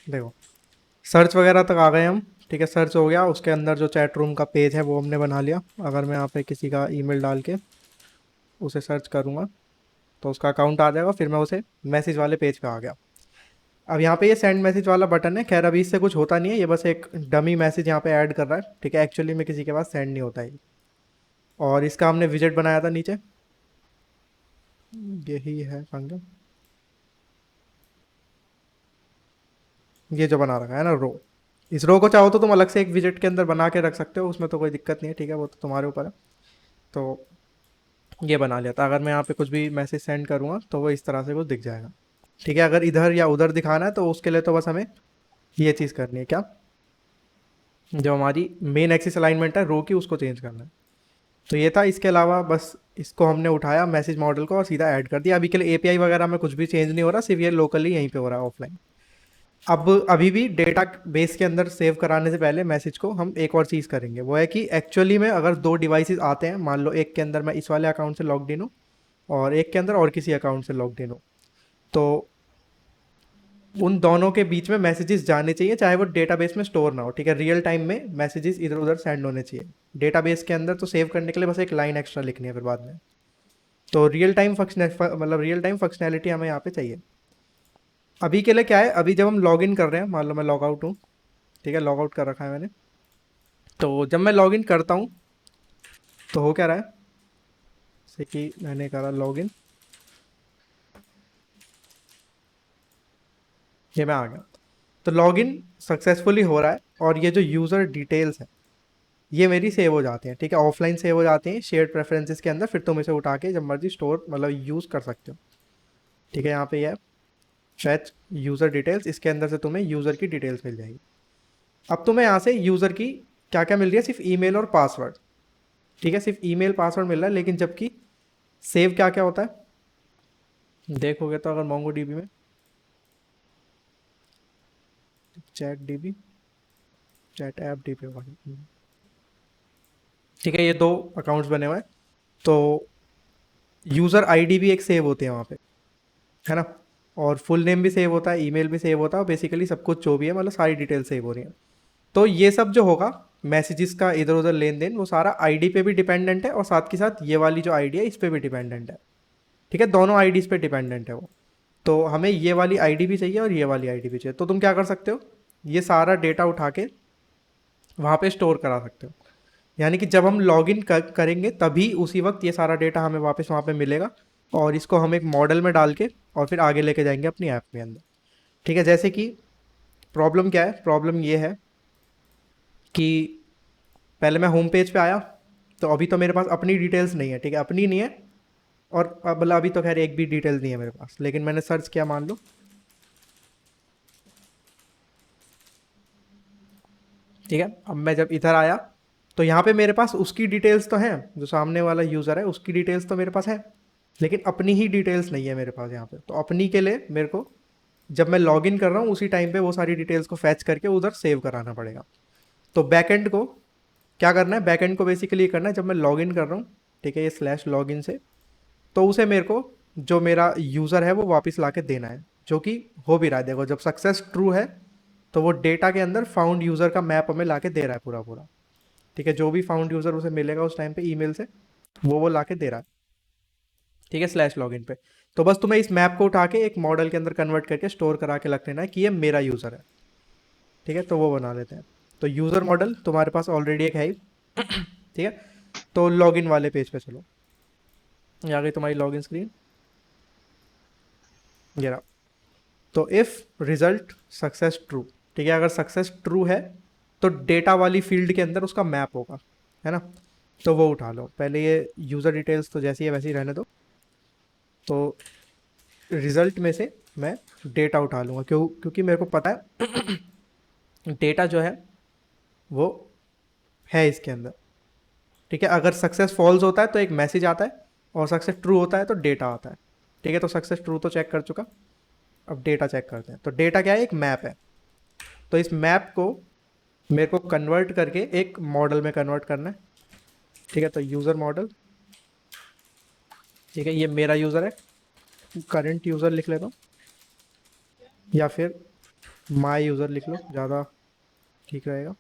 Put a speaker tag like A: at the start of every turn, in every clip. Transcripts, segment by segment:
A: देखो, सर्च वगैरह तक आ गए हम। ठीक है, सर्च हो गया, उसके अंदर जो चैट रूम का पेज है वो हमने बना लिया। अगर मैं यहाँ पे किसी का ईमेल डाल के उसे सर्च करूँगा तो उसका अकाउंट आ जाएगा, फिर मैं उसे मैसेज वाले पेज पे आ गया। अब यहाँ पे ये सेंड मैसेज वाला बटन है, खैर अभी इससे कुछ होता नहीं है, ये बस एक डमी मैसेज यहाँ पे ऐड कर रहा है। ठीक है, एक्चुअली में किसी के पास सेंड नहीं होता है। और इसका हमने विजेट बनाया था नीचे, यही है फंक्शन, ये जो बना रखा है ना रो। इस रो को चाहो तो तुम अलग से एक विजेट के अंदर बना के रख सकते हो, उसमें तो कोई दिक्कत नहीं है। ठीक है, वो तो तुम्हारे ऊपर है। तो ये बना लिया था, अगर मैं यहाँ पे कुछ भी मैसेज सेंड करूँगा तो वो इस तरह से कुछ दिख जाएगा। ठीक है, अगर इधर या उधर दिखाना है तो उसके लिए तो बस हमें ये चीज़ करनी है, क्या, जो हमारी मेन एक्सिस अलाइनमेंट है रो की, उसको चेंज करना है। तो ये था, इसके अलावा बस इसको हमने उठाया मैसेज मॉडल को और सीधा ऐड कर दिया। अभी के लिए एपीआई वगैरह में कुछ भी चेंज नहीं हो रहा, सिर्फ ये लोकली यहीं पे हो रहा है, ऑफलाइन। अब अभी भी डेटा बेस के अंदर सेव कराने से पहले मैसेज को हम एक और चीज़ करेंगे, वो है कि एक्चुअली में अगर दो डिवाइसेस आते हैं, मान लो एक के अंदर मैं इस वाले अकाउंट से लॉग्ड इन हूँ और एक के अंदर और किसी अकाउंट से लॉग्ड इन हूँ, तो उन दोनों के बीच में मैसेजेस जाने चाहिए, चाहे वो डेटाबेस में स्टोर ना हो। ठीक है, रियल टाइम में मैसेजेस इधर उधर सेंड होने चाहिए। डेटाबेस के अंदर तो सेव करने के लिए बस एक लाइन एक्स्ट्रा लिखनी है फिर बाद में। तो रियल टाइम फंक्शन, मतलब रियल टाइम फंक्शनैलिटी हमें यहाँ पे चाहिए। अभी के लिए क्या है, अभी जब हम लॉग इन कर रहे हैं, मान लो मैं लॉग आउट हूँ। ठीक है, लॉग आउट कर रखा है मैंने। तो जब मैं लॉग इन करता हूँ तो हो क्या रहा है, जैसे कि मैंने करा लॉग इन, ये मैं आ गया। तो लॉग इन सक्सेसफुली हो रहा है और ये जो यूज़र डिटेल्स है ये मेरी सेव हो जाती हैं। ठीक है, ऑफलाइन सेव हो जाती हैं शेयर्ड प्रेफरेंसेस के अंदर, फिर तुम इसे उठा के जब मर्जी स्टोर मतलब यूज़ कर सकते हो। ठीक है, यहाँ पे ये है फैच यूज़र डिटेल्स, इसके अंदर से तुम्हें यूज़र की डिटेल्स मिल जाएगी। अब तुम्हें यहाँ से यूज़र की क्या क्या मिल रही है, सिर्फ ईमेल और पासवर्ड। ठीक है, सिर्फ ईमेल पासवर्ड मिल रहा है, लेकिन जबकि सेव क्या क्या होता है देखोगे तो, अगर मोंगो डीबी में chat dB, chat app dB होगा। ठीक है, ये दो अकाउंट्स बने हुए हैं। तो यूज़र आईडी भी एक सेव होती है वहाँ पे, है ना, और फुल नेम भी सेव होता है, ईमेल भी सेव होता है, और बेसिकली सब कुछ जो भी है मतलब सारी डिटेल सेव हो रही है। तो ये सब जो होगा मैसेजेस का इधर उधर लेन देन, वो सारा आईडी पे भी डिपेंडेंट है और साथ के साथ ये वाली जो आईडी है इस पे भी डिपेंडेंट है। ठीक है, दोनों आईडीज़ पे डिपेंडेंट है वो। तो हमें ये वाली आईडी भी चाहिए और ये वाली आईडी भी चाहिए। तो तुम क्या कर सकते हो, ये सारा डेटा उठा के वहाँ पे स्टोर करा सकते हो। यानी कि जब हम लॉगिन करेंगे तभी उसी वक्त ये सारा डेटा हमें वापस वहाँ पे मिलेगा, और इसको हम एक मॉडल में डाल के और फिर आगे लेके जाएंगे अपनी ऐप के अंदर। ठीक है, जैसे कि प्रॉब्लम क्या है, प्रॉब्लम ये है कि पहले मैं होम पेज पे आया, तो अभी तो मेरे पास अपनी डिटेल्स नहीं है। ठीक है, अपनी नहीं है, और मतलब अभी तो खैर एक भी डिटेल नहीं है मेरे पास, लेकिन मैंने सर्च किया मान लो। ठीक है, अब मैं जब इधर आया तो यहाँ पे मेरे पास उसकी डिटेल्स तो हैं, जो सामने वाला यूज़र है उसकी डिटेल्स तो मेरे पास है, लेकिन अपनी ही डिटेल्स नहीं है मेरे पास यहाँ पे। तो अपनी के लिए मेरे को जब मैं लॉगिन कर रहा हूँ उसी टाइम पे वो सारी डिटेल्स को फैच करके उधर सेव कराना पड़ेगा। तो बैकएंड को क्या करना है, बैकएंड को बेसिकली ये करना है, जब मैं लॉगिन कर रहा हूँ, ठीक है, ये स्लैश लॉगिन से, तो उसे मेरे को जो मेरा यूज़र है वो वापस ला के देना है, जो कि हो भी रहा है। देखो, जब सक्सेस ट्रू है तो वो डेटा के अंदर फाउंड यूज़र का मैप हमें ला के दे रहा है पूरा पूरा। ठीक है, जो भी फाउंड यूज़र उसे मिलेगा उस टाइम पे ईमेल से, वो ला के दे रहा है। ठीक है, स्लैश लॉगिन पे। तो बस तुम्हें इस मैप को उठा के एक मॉडल के अंदर कन्वर्ट करके स्टोर करा के रख लेना है कि ये मेरा यूज़र है। ठीक है, तो वो बना लेते हैं। तो यूज़र मॉडल तुम्हारे पास ऑलरेडी एक है ही। ठीक है, तो लॉगिन वाले पेज पे चलो, ये आ गई तुम्हारी लॉगिन स्क्रीन, ये रहा। तो इफ़ रिजल्ट सक्सेस ट्रू, ठीक है, अगर सक्सेस ट्रू है तो डेटा वाली फील्ड के अंदर उसका मैप होगा, है ना। तो वो उठा लो पहले, ये यूज़र डिटेल्स तो जैसी है वैसे ही रहने दो। तो रिजल्ट में से मैं डेटा उठा लूँगा, क्योंकि मेरे को पता है डेटा जो है वो है इसके अंदर। ठीक है, अगर सक्सेस फॉल्स होता है तो एक मैसेज आता है, और सक्सेस ट्रू होता है तो डेटा आता है। ठीक है, तो सक्सेस ट्रू तो चेक कर चुका, अब डेटा चेक करते हैं। तो डेटा क्या है, एक मैप है। तो इस मैप को मेरे को कन्वर्ट करके एक मॉडल में कन्वर्ट करना है। ठीक है, तो यूज़र मॉडल, ठीक है, ये मेरा यूज़र है, करंट यूज़र लिख लेता हूँ, या फिर माई यूज़र लिख लो, ज़्यादा ठीक रहेगा।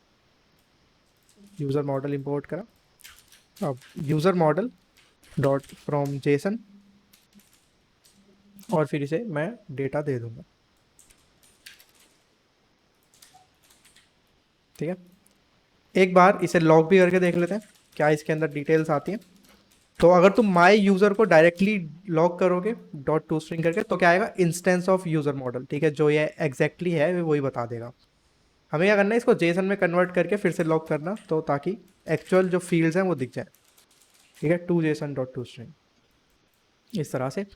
A: यूज़र मॉडल इंपोर्ट करा। अब user model dot from Jason, और फिर इसे मैं डेटा दे दूंगा। ठीक है, एक बार इसे लॉग भी करके देख लेते हैं क्या इसके अंदर डिटेल्स आती हैं। तो अगर तुम माई यूज़र को डायरेक्टली लॉग करोगे डॉट टू स्ट्रिंग करके, तो क्या आएगा, इंस्टेंस ऑफ यूज़र मॉडल। ठीक है, जो ये एग्जैक्टली है वही बता देगा। हमें क्या करना है, इसको जेसन में कन्वर्ट करके फिर से लॉग करना, तो ताकि एक्चुअल जो फील्ड्स हैं वो दिख जाए। ठीक है, to JSON dot to string, इस तरह से।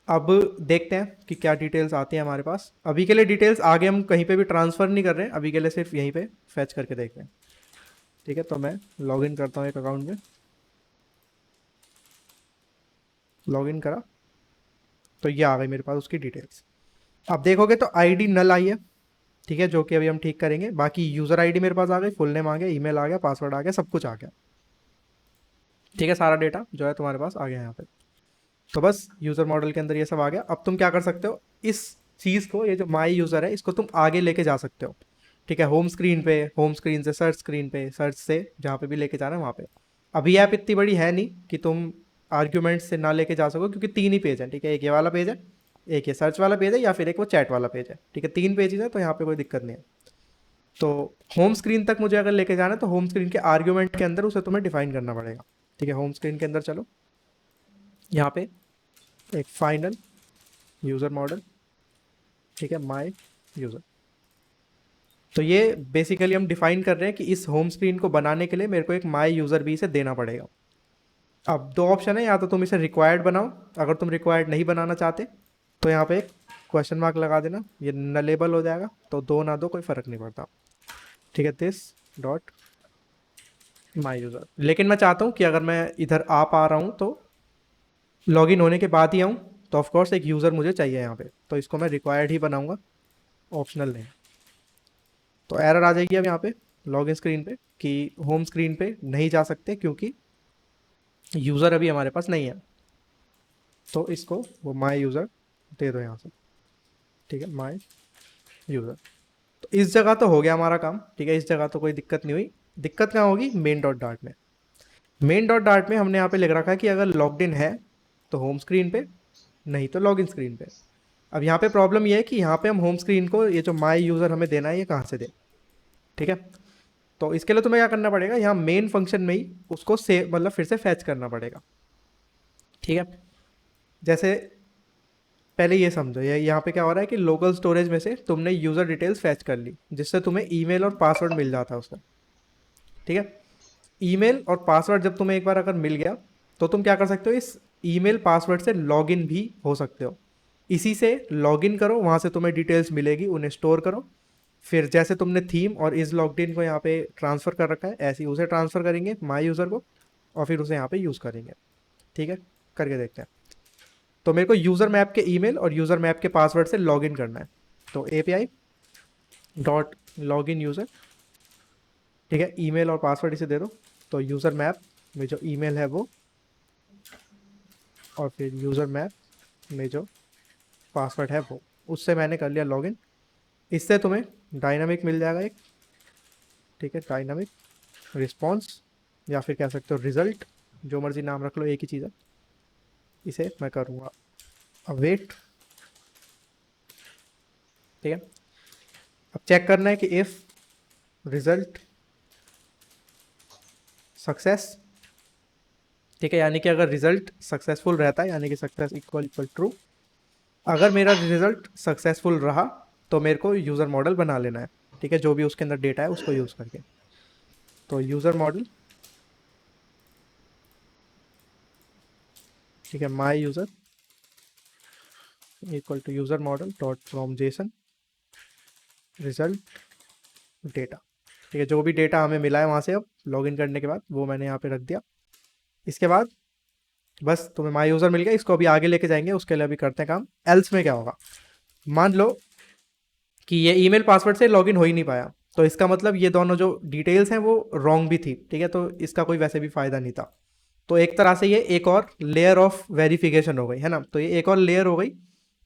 A: अब देखते हैं कि क्या डिटेल्स आती हैं हमारे पास। अभी के लिए डिटेल्स आगे हम कहीं पे भी ट्रांसफ़र नहीं कर रहे हैं, अभी के लिए सिर्फ यहीं पे फैच करके देख रहे हैं। ठीक है, तो मैं लॉगिन करता हूँ एक अकाउंट में। लॉगिन करा तो ये आ गई मेरे पास उसकी डिटेल्स। अब देखोगे तो आईडी नल आई है। ठीक है, जो कि अभी हम ठीक करेंगे। बाकी यूज़र आईडी मेरे पास आ गई, फुल नेम आ गया, ईमेल आ गया, पासवर्ड आ गया, सब कुछ आ गया। ठीक है, सारा डेटा जो है तुम्हारे पास आ गया यहाँ पे। तो बस यूज़र मॉडल के अंदर ये सब आ गया। अब तुम क्या कर सकते हो, इस चीज़ को, ये जो माई यूज़र है, इसको तुम आगे लेके जा सकते हो। ठीक है, होम स्क्रीन पे, होम स्क्रीन से सर्च स्क्रीन पे, सर्च से जहाँ पे भी लेके जाना है वहाँ पे। अभी ऐप इतनी बड़ी है नहीं कि तुम आर्ग्यूमेंट से ना लेके जा सको, क्योंकि तीन ही पेज हैं। ठीक है, एक ये वाला पेज है, एक ये सर्च वाला पेज है, या फिर एक वो चैट वाला पेज है। ठीक है, तीन पेजेस है, तो यहाँ पे कोई दिक्कत नहीं है। तो होम स्क्रीन तक मुझे अगर लेके जाना है, तो होम स्क्रीन के आर्ग्यूमेंट के अंदर उसे तुम्हें डिफाइन करना पड़ेगा। ठीक है, होम स्क्रीन के अंदर चलो, यहाँ पे एक फाइनल यूज़र मॉडल। ठीक है, माई यूज़र। तो ये बेसिकली हम डिफाइन कर रहे हैं कि इस होम स्क्रीन को बनाने के लिए मेरे को एक माई यूज़र भी इसे देना पड़ेगा। अब दो ऑप्शन है, या तो तुम इसे रिक्वायर्ड बनाओ। अगर तुम रिक्वायर्ड नहीं बनाना चाहते, तो यहाँ पे एक क्वेश्चन मार्क लगा देना, ये नलेबल हो जाएगा। तो दो ना दो कोई फ़र्क नहीं पड़ता। ठीक है, दिस डॉट माई यूज़र। लेकिन मैं चाहता हूँ कि अगर मैं इधर आ पा रहा हूँ तो लॉगिन होने के बाद ही आऊँ, तो ऑफकोर्स एक यूज़र मुझे चाहिए यहाँ पे, तो इसको मैं रिक्वायर्ड ही बनाऊँगा, ऑप्शनल नहीं। तो एरर आ जाएगी अब यहाँ पे लॉगिन स्क्रीन पे कि होम स्क्रीन पे नहीं जा सकते, क्योंकि यूज़र अभी हमारे पास नहीं है। तो इसको वो माई यूज़र दे दो यहाँ से। ठीक है, माई यूज़र। तो इस जगह तो हो गया हमारा काम। ठीक है, इस जगह तो कोई दिक्कत नहीं हुई। दिक्कत कहाँ होगी, मेन डॉट डार्ट में। मेन डॉट डार्ट में हमने यहाँ पे लिख रखा है कि अगर लॉग्ड इन है तो होम स्क्रीन पे, नहीं तो लॉगिन स्क्रीन पे। अब यहाँ पे प्रॉब्लम ये है कि यहाँ पे हम होम स्क्रीन को, ये जो माई यूज़र हमें देना है, ये कहाँ से दें। ठीक है, तो इसके लिए तुम्हें क्या करना पड़ेगा, यहाँ मेन फंक्शन में ही उसको से मतलब फिर से फैच करना पड़ेगा। ठीक है, जैसे पहले ये समझो, ये यहाँ पे क्या हो रहा है कि लोकल स्टोरेज में से तुमने यूज़र डिटेल्स फैच कर ली, जिससे तुम्हें ईमेल और पासवर्ड मिल जाता है उसका। ठीक है, ईमेल और पासवर्ड जब तुम्हें एक बार अगर मिल गया, तो तुम क्या कर सकते हो, इस ईमेल पासवर्ड से लॉगिन भी हो सकते हो। इसी से लॉगिन करो, वहाँ से तुम्हें डिटेल्स मिलेगी, उन्हें स्टोर करो। फिर जैसे तुमने थीम और इस लॉग्ड इन को यहाँ पे ट्रांसफ़र कर रखा है, ऐसे ही उसे ट्रांसफ़र करेंगे माई यूज़र को, और फिर उसे यहाँ पे यूज़ करेंगे। ठीक है, करके देखते हैं। तो मेरे को यूज़र मैप के ईमेल और यूज़र मैप के पासवर्ड से लॉगिन करना है। तो API dot log in user. ठीक है, ईमेल और पासवर्ड इसे दे दो। तो यूज़र मैप में जो ईमेल है वो, और फिर यूज़र मैप में जो पासवर्ड है वो, उससे मैंने कर लिया लॉगिन। इससे तुम्हें डायनामिक मिल जाएगा एक। ठीक है, डायनामिक रिस्पॉन्स, या फिर कह सकते हो रिजल्ट, जो मर्जी नाम रख लो, एक ही चीज़ है। इसे मैं करूँगा अवेट। ठीक है, अब चेक करना है कि इफ़ रिजल्ट सक्सेस। ठीक है, यानी कि अगर रिजल्ट सक्सेसफुल रहता है, यानी कि सक्सेस इक्वल इक्वल ट्रू। अगर मेरा रिजल्ट सक्सेसफुल रहा, तो मेरे को यूज़र मॉडल बना लेना है। ठीक है, जो भी उसके अंदर डेटा है उसको यूज़ करके। तो यूज़र मॉडल, ठीक है, my user equal to user model dot from JSON result data. ठीक है, जो भी डेटा हमें मिला है वहाँ से अब लॉगिन करने के बाद, वो मैंने यहाँ पे रख दिया। इसके बाद बस तुम्हें माई यूज़र मिल गया, इसको अभी आगे लेके जाएंगे, उसके लिए अभी करते हैं काम। एल्स में क्या होगा, मान लो कि ये ईमेल पासवर्ड से लॉगिन हो ही नहीं पाया, तो इसका मतलब ये दोनों जो डिटेल्स हैं वो रॉन्ग भी थी। ठीक है, तो इसका कोई वैसे भी फ़ायदा नहीं था। तो एक तरह से ये एक और लेयर ऑफ वेरिफिकेशन हो गई है ना, तो ये एक और लेयर हो गई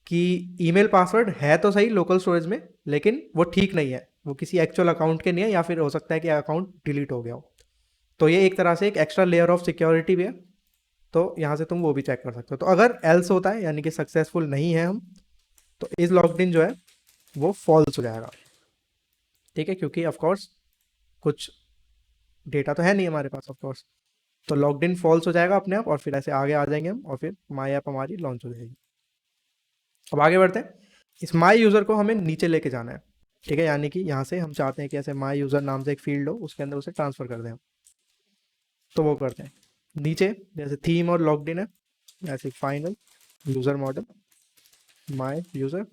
A: कि ईमेल पासवर्ड है तो सही लोकल स्टोरेज में, लेकिन वो ठीक नहीं है, वो किसी एक्चुअल अकाउंट के नहीं है, या फिर हो सकता है कि अकाउंट डिलीट हो गया हो। तो ये एक तरह से एक एक्स्ट्रा लेयर ऑफ सिक्योरिटी भी है, तो यहाँ से तुम वो भी चेक कर सकते हो। तो अगर एल्स होता है यानी कि सक्सेसफुल नहीं है हम, तो इस लॉग्ड इन जो है वो फॉल्स हो जाएगा, ठीक है, क्योंकि ऑफकोर्स कुछ डेटा तो है नहीं हमारे पास ऑफकोर्स। तो लॉग्ड इन फॉल्स हो जाएगा अपने आप, और फिर ऐसे आगे आ जाएंगे हम, और फिर माई ऐप हमारी लॉन्च हो जाएगी। अब आगे बढ़ते हैं। इस माई यूज़र को हमें नीचे लेके जाना है, ठीक है, यानी कि यहाँ से हम चाहते हैं कि ऐसे माई यूज़र नाम से एक फील्ड हो, उसके अंदर उसे ट्रांसफ़र कर दें हम। तो वो करते हैं नीचे, जैसे थीम और लॉग्ड इन है, ऐसे फाइनल यूज़र मॉडल माई यूज़र,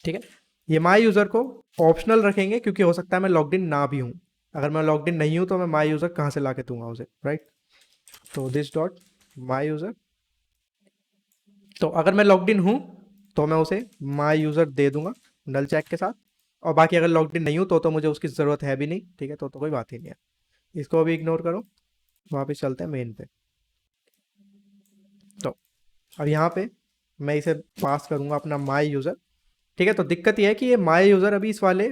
A: ठीक है। ये माई यूज़र को ऑप्शनल रखेंगे, क्योंकि हो सकता है मैं लॉग्ड इन ना भी हूँ। अगर मैं लॉग्ड इन नहीं हूँ तो मैं माई यूज़र कहाँ से ला के दूंगा उसे, राइट। तो दिस डॉट माई यूज़र, तो अगर मैं लॉग्ड इन हूँ तो मैं उसे माई यूज़र दे दूंगा नल चेक के साथ, और बाकी अगर लॉग्ड इन नहीं हूँ तो मुझे उसकी ज़रूरत है भी नहीं, ठीक है, तो कोई बात ही नहीं है। इसको अभी इग्नोर करो, वापस चलते हैं मेन पे। तो अब यहाँ पे मैं इसे पास करूँगा अपना माई यूज़र, ठीक है। तो दिक्कत यह है कि ये माई यूज़र अभी इस वाले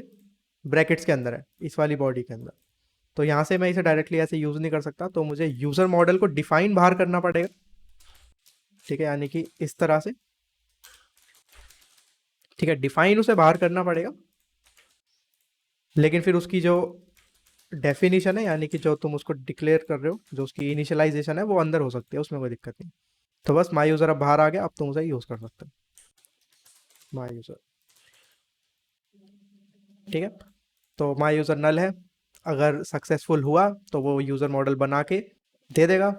A: ब्रैकेट्स के अंदर है, इस वाली बॉडी के अंदर। तो यहाँ से मैं इसे डायरेक्टली ऐसे यूज़ नहीं कर सकता, तो मुझे यूज़र मॉडल को डिफाइन बाहर करना पड़ेगा, ठीक है, यानी कि इस तरह से, ठीक है, डिफाइन उसे बाहर करना पड़ेगा। लेकिन फिर उसकी जो डेफिनेशन है, यानी कि जो तुम उसको डिक्लेयर कर रहे हो, जो उसकी इनिशियलाइजेशन है, वो अंदर हो सकती है, उसमें कोई दिक्कत नहीं। तो बस माई यूज़र अब बाहर आ गया, अब तुम उसे यूज़ कर सकते हो माई यूज़र, ठीक है। तो माई यूज़र नल है, अगर सक्सेसफुल हुआ तो वो यूज़र मॉडल बना के दे देगा,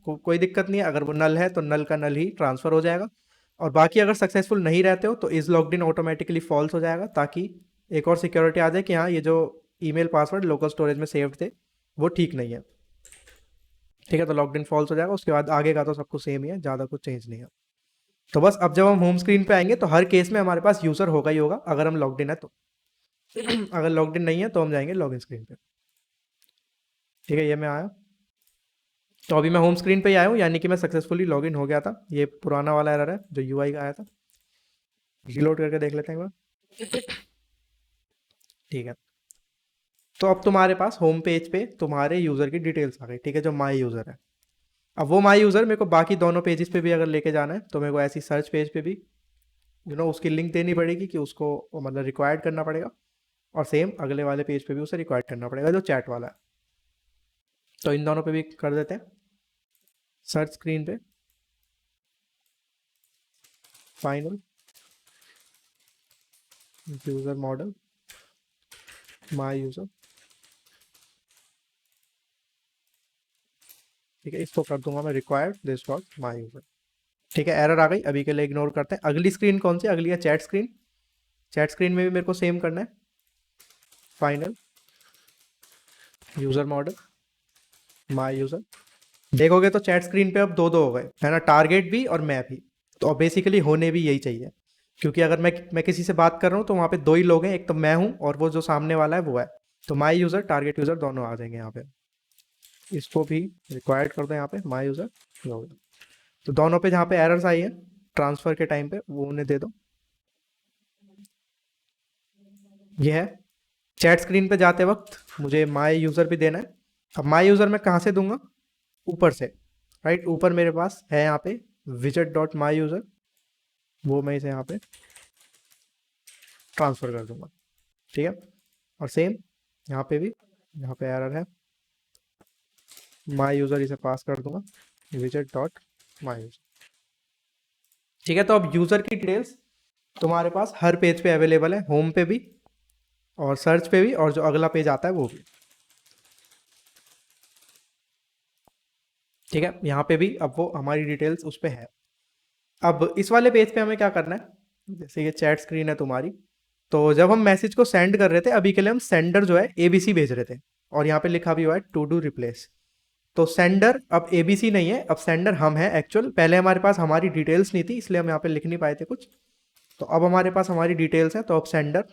A: कोई दिक्कत नहीं है। अगर वो नल है तो नल का नल ही ट्रांसफ़र हो जाएगा, और बाकी अगर सक्सेसफुल नहीं रहते हो तो इस लॉग्ड इन ऑटोमेटिकली फॉल्स हो जाएगा, ताकि एक और सिक्योरिटी आ जाए कि हाँ ये जो ईमेल पासवर्ड लोकल स्टोरेज में सेव्ड थे वो ठीक नहीं है, ठीक है। तो लॉग्ड इन फॉल्स हो जाएगा, उसके बाद आगे का तो सब कुछ सेम ही है, ज़्यादा कुछ चेंज नहीं है। तो बस अब जब हम होम स्क्रीन पे आएंगे तो हर केस में हमारे पास यूज़र होगा ही होगा, अगर हम लॉग्ड इन है तो। अगर लॉग्ड इन नहीं है तो हम जाएंगे लॉगिन स्क्रीन पे, ठीक है। ये मैं आया, तो अभी मैं होम स्क्रीन पे ही आया हूँ, यानी कि मैं सक्सेसफुली लॉगिन हो गया था। ये पुराना वाला एरर है जो यूआई का आया था, रीलोड करके देख लेते हैं एक बार, ठीक है। तो अब तुम्हारे पास होम पेज पे तुम्हारे यूज़र की डिटेल्स आ गई, ठीक है, जो माई यूज़र है। अब वो माई यूज़र मेरे को बाकी दोनों पेजेस पे भी अगर लेके जाना है, तो मेरे को ऐसी सर्च पेज पे भी उसकी लिंक देनी पड़ेगी, कि उसको मतलब रिक्वायर्ड करना पड़ेगा, और सेम अगले वाले पेज पे भी उसे रिक्वायर्ड करना पड़ेगा जो चैट वाला है। तो इन दोनों पे भी कर देते हैं। सर्च स्क्रीन पे फाइनल यूज़र मॉडल माई यूज़र, ठीक है, इसको कर दूंगा मैं required this dot my user, ठीक है। एरर आ गई, अभी के लिए इग्नोर करते हैं। अगली स्क्रीन कौन सी, अगली है चैट स्क्रीन। चैट स्क्रीन में भी मेरे को सेम करना है, फाइनल यूज़र मॉडल माई यूज़र। देखोगे तो चैट स्क्रीन पे अब दो दो हो गए, है ना, टारगेट भी और मैं भी। तो अब बेसिकली होने भी यही चाहिए, क्योंकि अगर मैं किसी से बात कर रहा हूँ तो वहाँ पे दो ही लोग हैं, एक तो मैं हूँ और वो जो सामने वाला है वो है। तो माई यूज़र टारगेट यूज़र दोनों आ जाएंगे यहाँ पे। इसको भी रिक्वायर्ड कर दो यहाँ पे माई यूज़र, तो दोनों पे जहाँ पे एरर्स आई है ट्रांसफ़र के टाइम पे वो उन्हें दे दो। ये है चैट स्क्रीन पे जाते वक्त मुझे माई यूज़र भी देना है। अब माई यूज़र मैं कहाँ से दूंगा, ऊपर से, राइट। ऊपर मेरे पास है यहाँ पे विजेट डॉट माई यूज़र, वो मैं इसे यहाँ पे ट्रांसफ़र कर दूंगा, ठीक है। और सेम यहाँ पे भी, यहाँ पे एरर है, माई यूज़र इसे पास कर दूंगा विजेट डॉट माई यूज़र, ठीक है। तो अब यूज़र की डिटेल्स तुम्हारे पास हर पेज पे अवेलेबल है, होम पे भी और सर्च पे भी, और जो अगला पेज आता है वो भी, ठीक है। यहाँ पे भी अब वो हमारी डिटेल्स उस पर है। अब इस वाले पेज पे हमें क्या करना है, जैसे ये चैट स्क्रीन है तुम्हारी, तो जब हम मैसेज को सेंड कर रहे थे, अभी के लिए हम सेंडर जो है एबीसी भेज रहे थे, और यहाँ पे लिखा भी हुआ है टू डू रिप्लेस। तो सेंडर अब एबीसी नहीं है, अब सेंडर हम है एक्चुअल। पहले हमारे पास हमारी डिटेल्स नहीं थी, इसलिए हम यहाँ पे लिख नहीं पाए थे कुछ। तो अब हमारे पास हमारी डिटेल्स है, तो अब सेंडर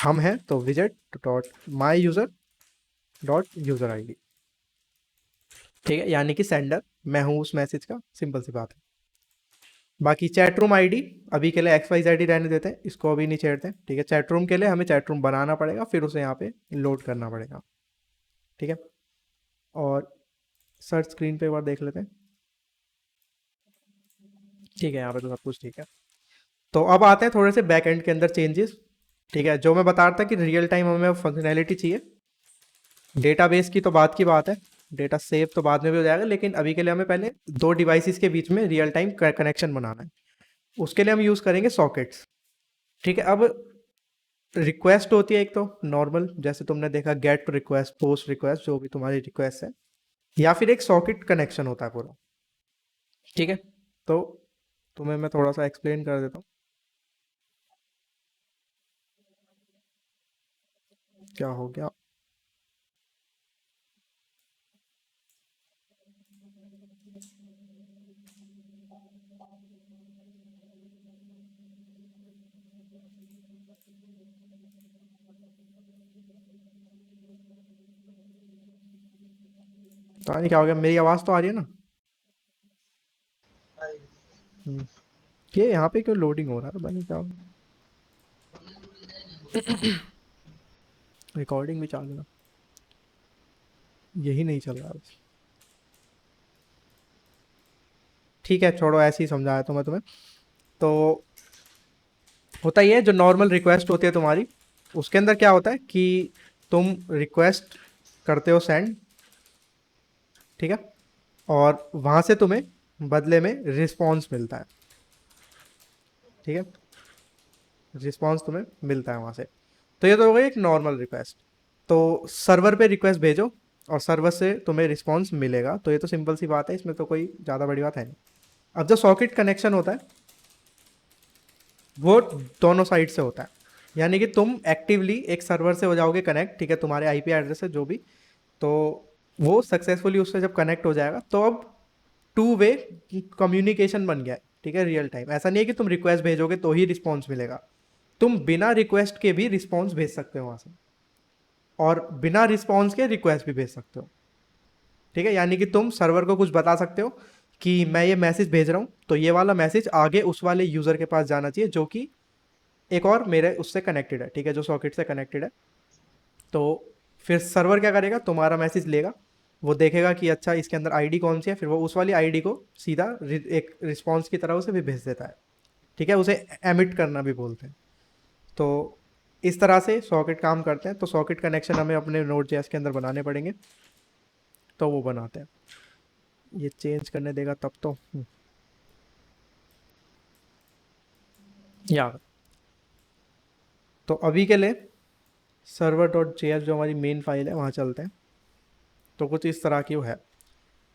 A: हम है, तो विजेट dot my user dot user I, ठीक है, यानी कि सेंडर मैं हूँ उस मैसेज का, सिंपल सी बात है। बाकी चैट रूम आईडी अभी के लिए XYZ ही रहने देते हैं, इसको अभी नहीं छेड़ते हैं, ठीक है। चैट रूम के लिए हमें चैट रूम बनाना पड़ेगा, फिर उसे यहाँ पे लोड करना पड़ेगा, ठीक है। और सर्च स्क्रीन पे एक बार देख लेते हैं, ठीक है, यहाँ पे तो सब कुछ ठीक है। तो अब आते हैं थोड़े से बैक एंड के अंदर चेंजेस, ठीक है। जो मैं बता रहा था कि रियल टाइम हमें फंक्शनैलिटी चाहिए, डेटाबेस की तो बात है, डेटा सेव तो बाद में भी हो जाएगा, लेकिन अभी के लिए हमें पहले दो डिवाइसेस के बीच में रियल टाइम कनेक्शन बनाना है। उसके लिए हम यूज़ करेंगे सॉकेट्स, ठीक है। अब रिक्वेस्ट होती है एक तो नॉर्मल, जैसे तुमने देखा गेट रिक्वेस्ट, पोस्ट रिक्वेस्ट, जो भी तुम्हारी रिक्वेस्ट है, या फिर एक सॉकेट कनेक्शन होता है पूरा, ठीक है। तो तुम्हें मैं थोड़ा सा एक्सप्लेन कर देता हूँ क्या हो गया। पता नहीं क्या हो गया, मेरी आवाज़ तो आ रही है ना। हम्म, ये यहाँ पे क्यों लोडिंग हो रहा है, पता नहीं क्या हो गया। रिकॉर्डिंग भी चालू है, यही नहीं चल रहा बस। ठीक है, छोड़ो, ऐसे ही समझाया तो मैं तुम्हें। तो होता ही है, जो नॉर्मल रिक्वेस्ट होती है तुम्हारी, उसके अंदर क्या होता है कि तुम रिक्वेस्ट करते हो सेंड, ठीक है, और वहाँ से तुम्हें बदले में रिस्पॉन्स मिलता है, ठीक है। रिस्पॉन्स तुम्हें मिलता है वहाँ से। तो ये तो हो गई एक नॉर्मल रिक्वेस्ट। तो सर्वर पे रिक्वेस्ट भेजो और सर्वर से तुम्हें रिस्पॉन्स मिलेगा, तो ये तो सिंपल सी बात है, इसमें तो कोई ज़्यादा बड़ी बात है नहीं। अब जो सॉकेट कनेक्शन होता है वो दोनों साइड से होता है, यानी कि तुम एक्टिवली एक सर्वर से हो जाओगे कनेक्ट, ठीक है, तुम्हारे आईपी एड्रेस है जो भी, तो वो सक्सेसफुली उससे जब कनेक्ट हो जाएगा तो अब टू वे कम्युनिकेशन बन गया है, ठीक है, रियल टाइम। ऐसा नहीं है कि तुम रिक्वेस्ट भेजोगे तो ही रिस्पॉन्स मिलेगा, तुम बिना रिक्वेस्ट के भी रिस्पॉन्स भेज सकते हो वहाँ से, और बिना रिस्पॉन्स के रिक्वेस्ट भी भेज सकते हो, ठीक है। यानी कि तुम सर्वर को कुछ बता सकते हो कि मैं ये मैसेज भेज रहा हूँ, तो ये वाला मैसेज आगे उस वाले यूज़र के पास जाना चाहिए जो कि एक और मेरे उससे कनेक्टेड है, ठीक है, जो सॉकेट से कनेक्टेड है। तो फिर सर्वर क्या करेगा, तुम्हारा मैसेज लेगा, वो देखेगा कि अच्छा इसके अंदर आईडी कौन सी है, फिर वो उस वाली आईडी को सीधा एक रिस्पॉन्स की तरह उसे भी भेज देता है, ठीक है। उसे एमिट करना भी बोलते हैं। तो इस तरह से सॉकेट काम करते हैं। तो सॉकेट कनेक्शन हमें अपने नोड जेएस के अंदर बनाने पड़ेंगे, तो वो बनाते हैं। ये चेंज करने देगा तब तो या तो अभी के लिए सर्वर डॉट जे जो हमारी मेन फाइल है वहाँ चलते हैं। तो कुछ इस तरह की वो है,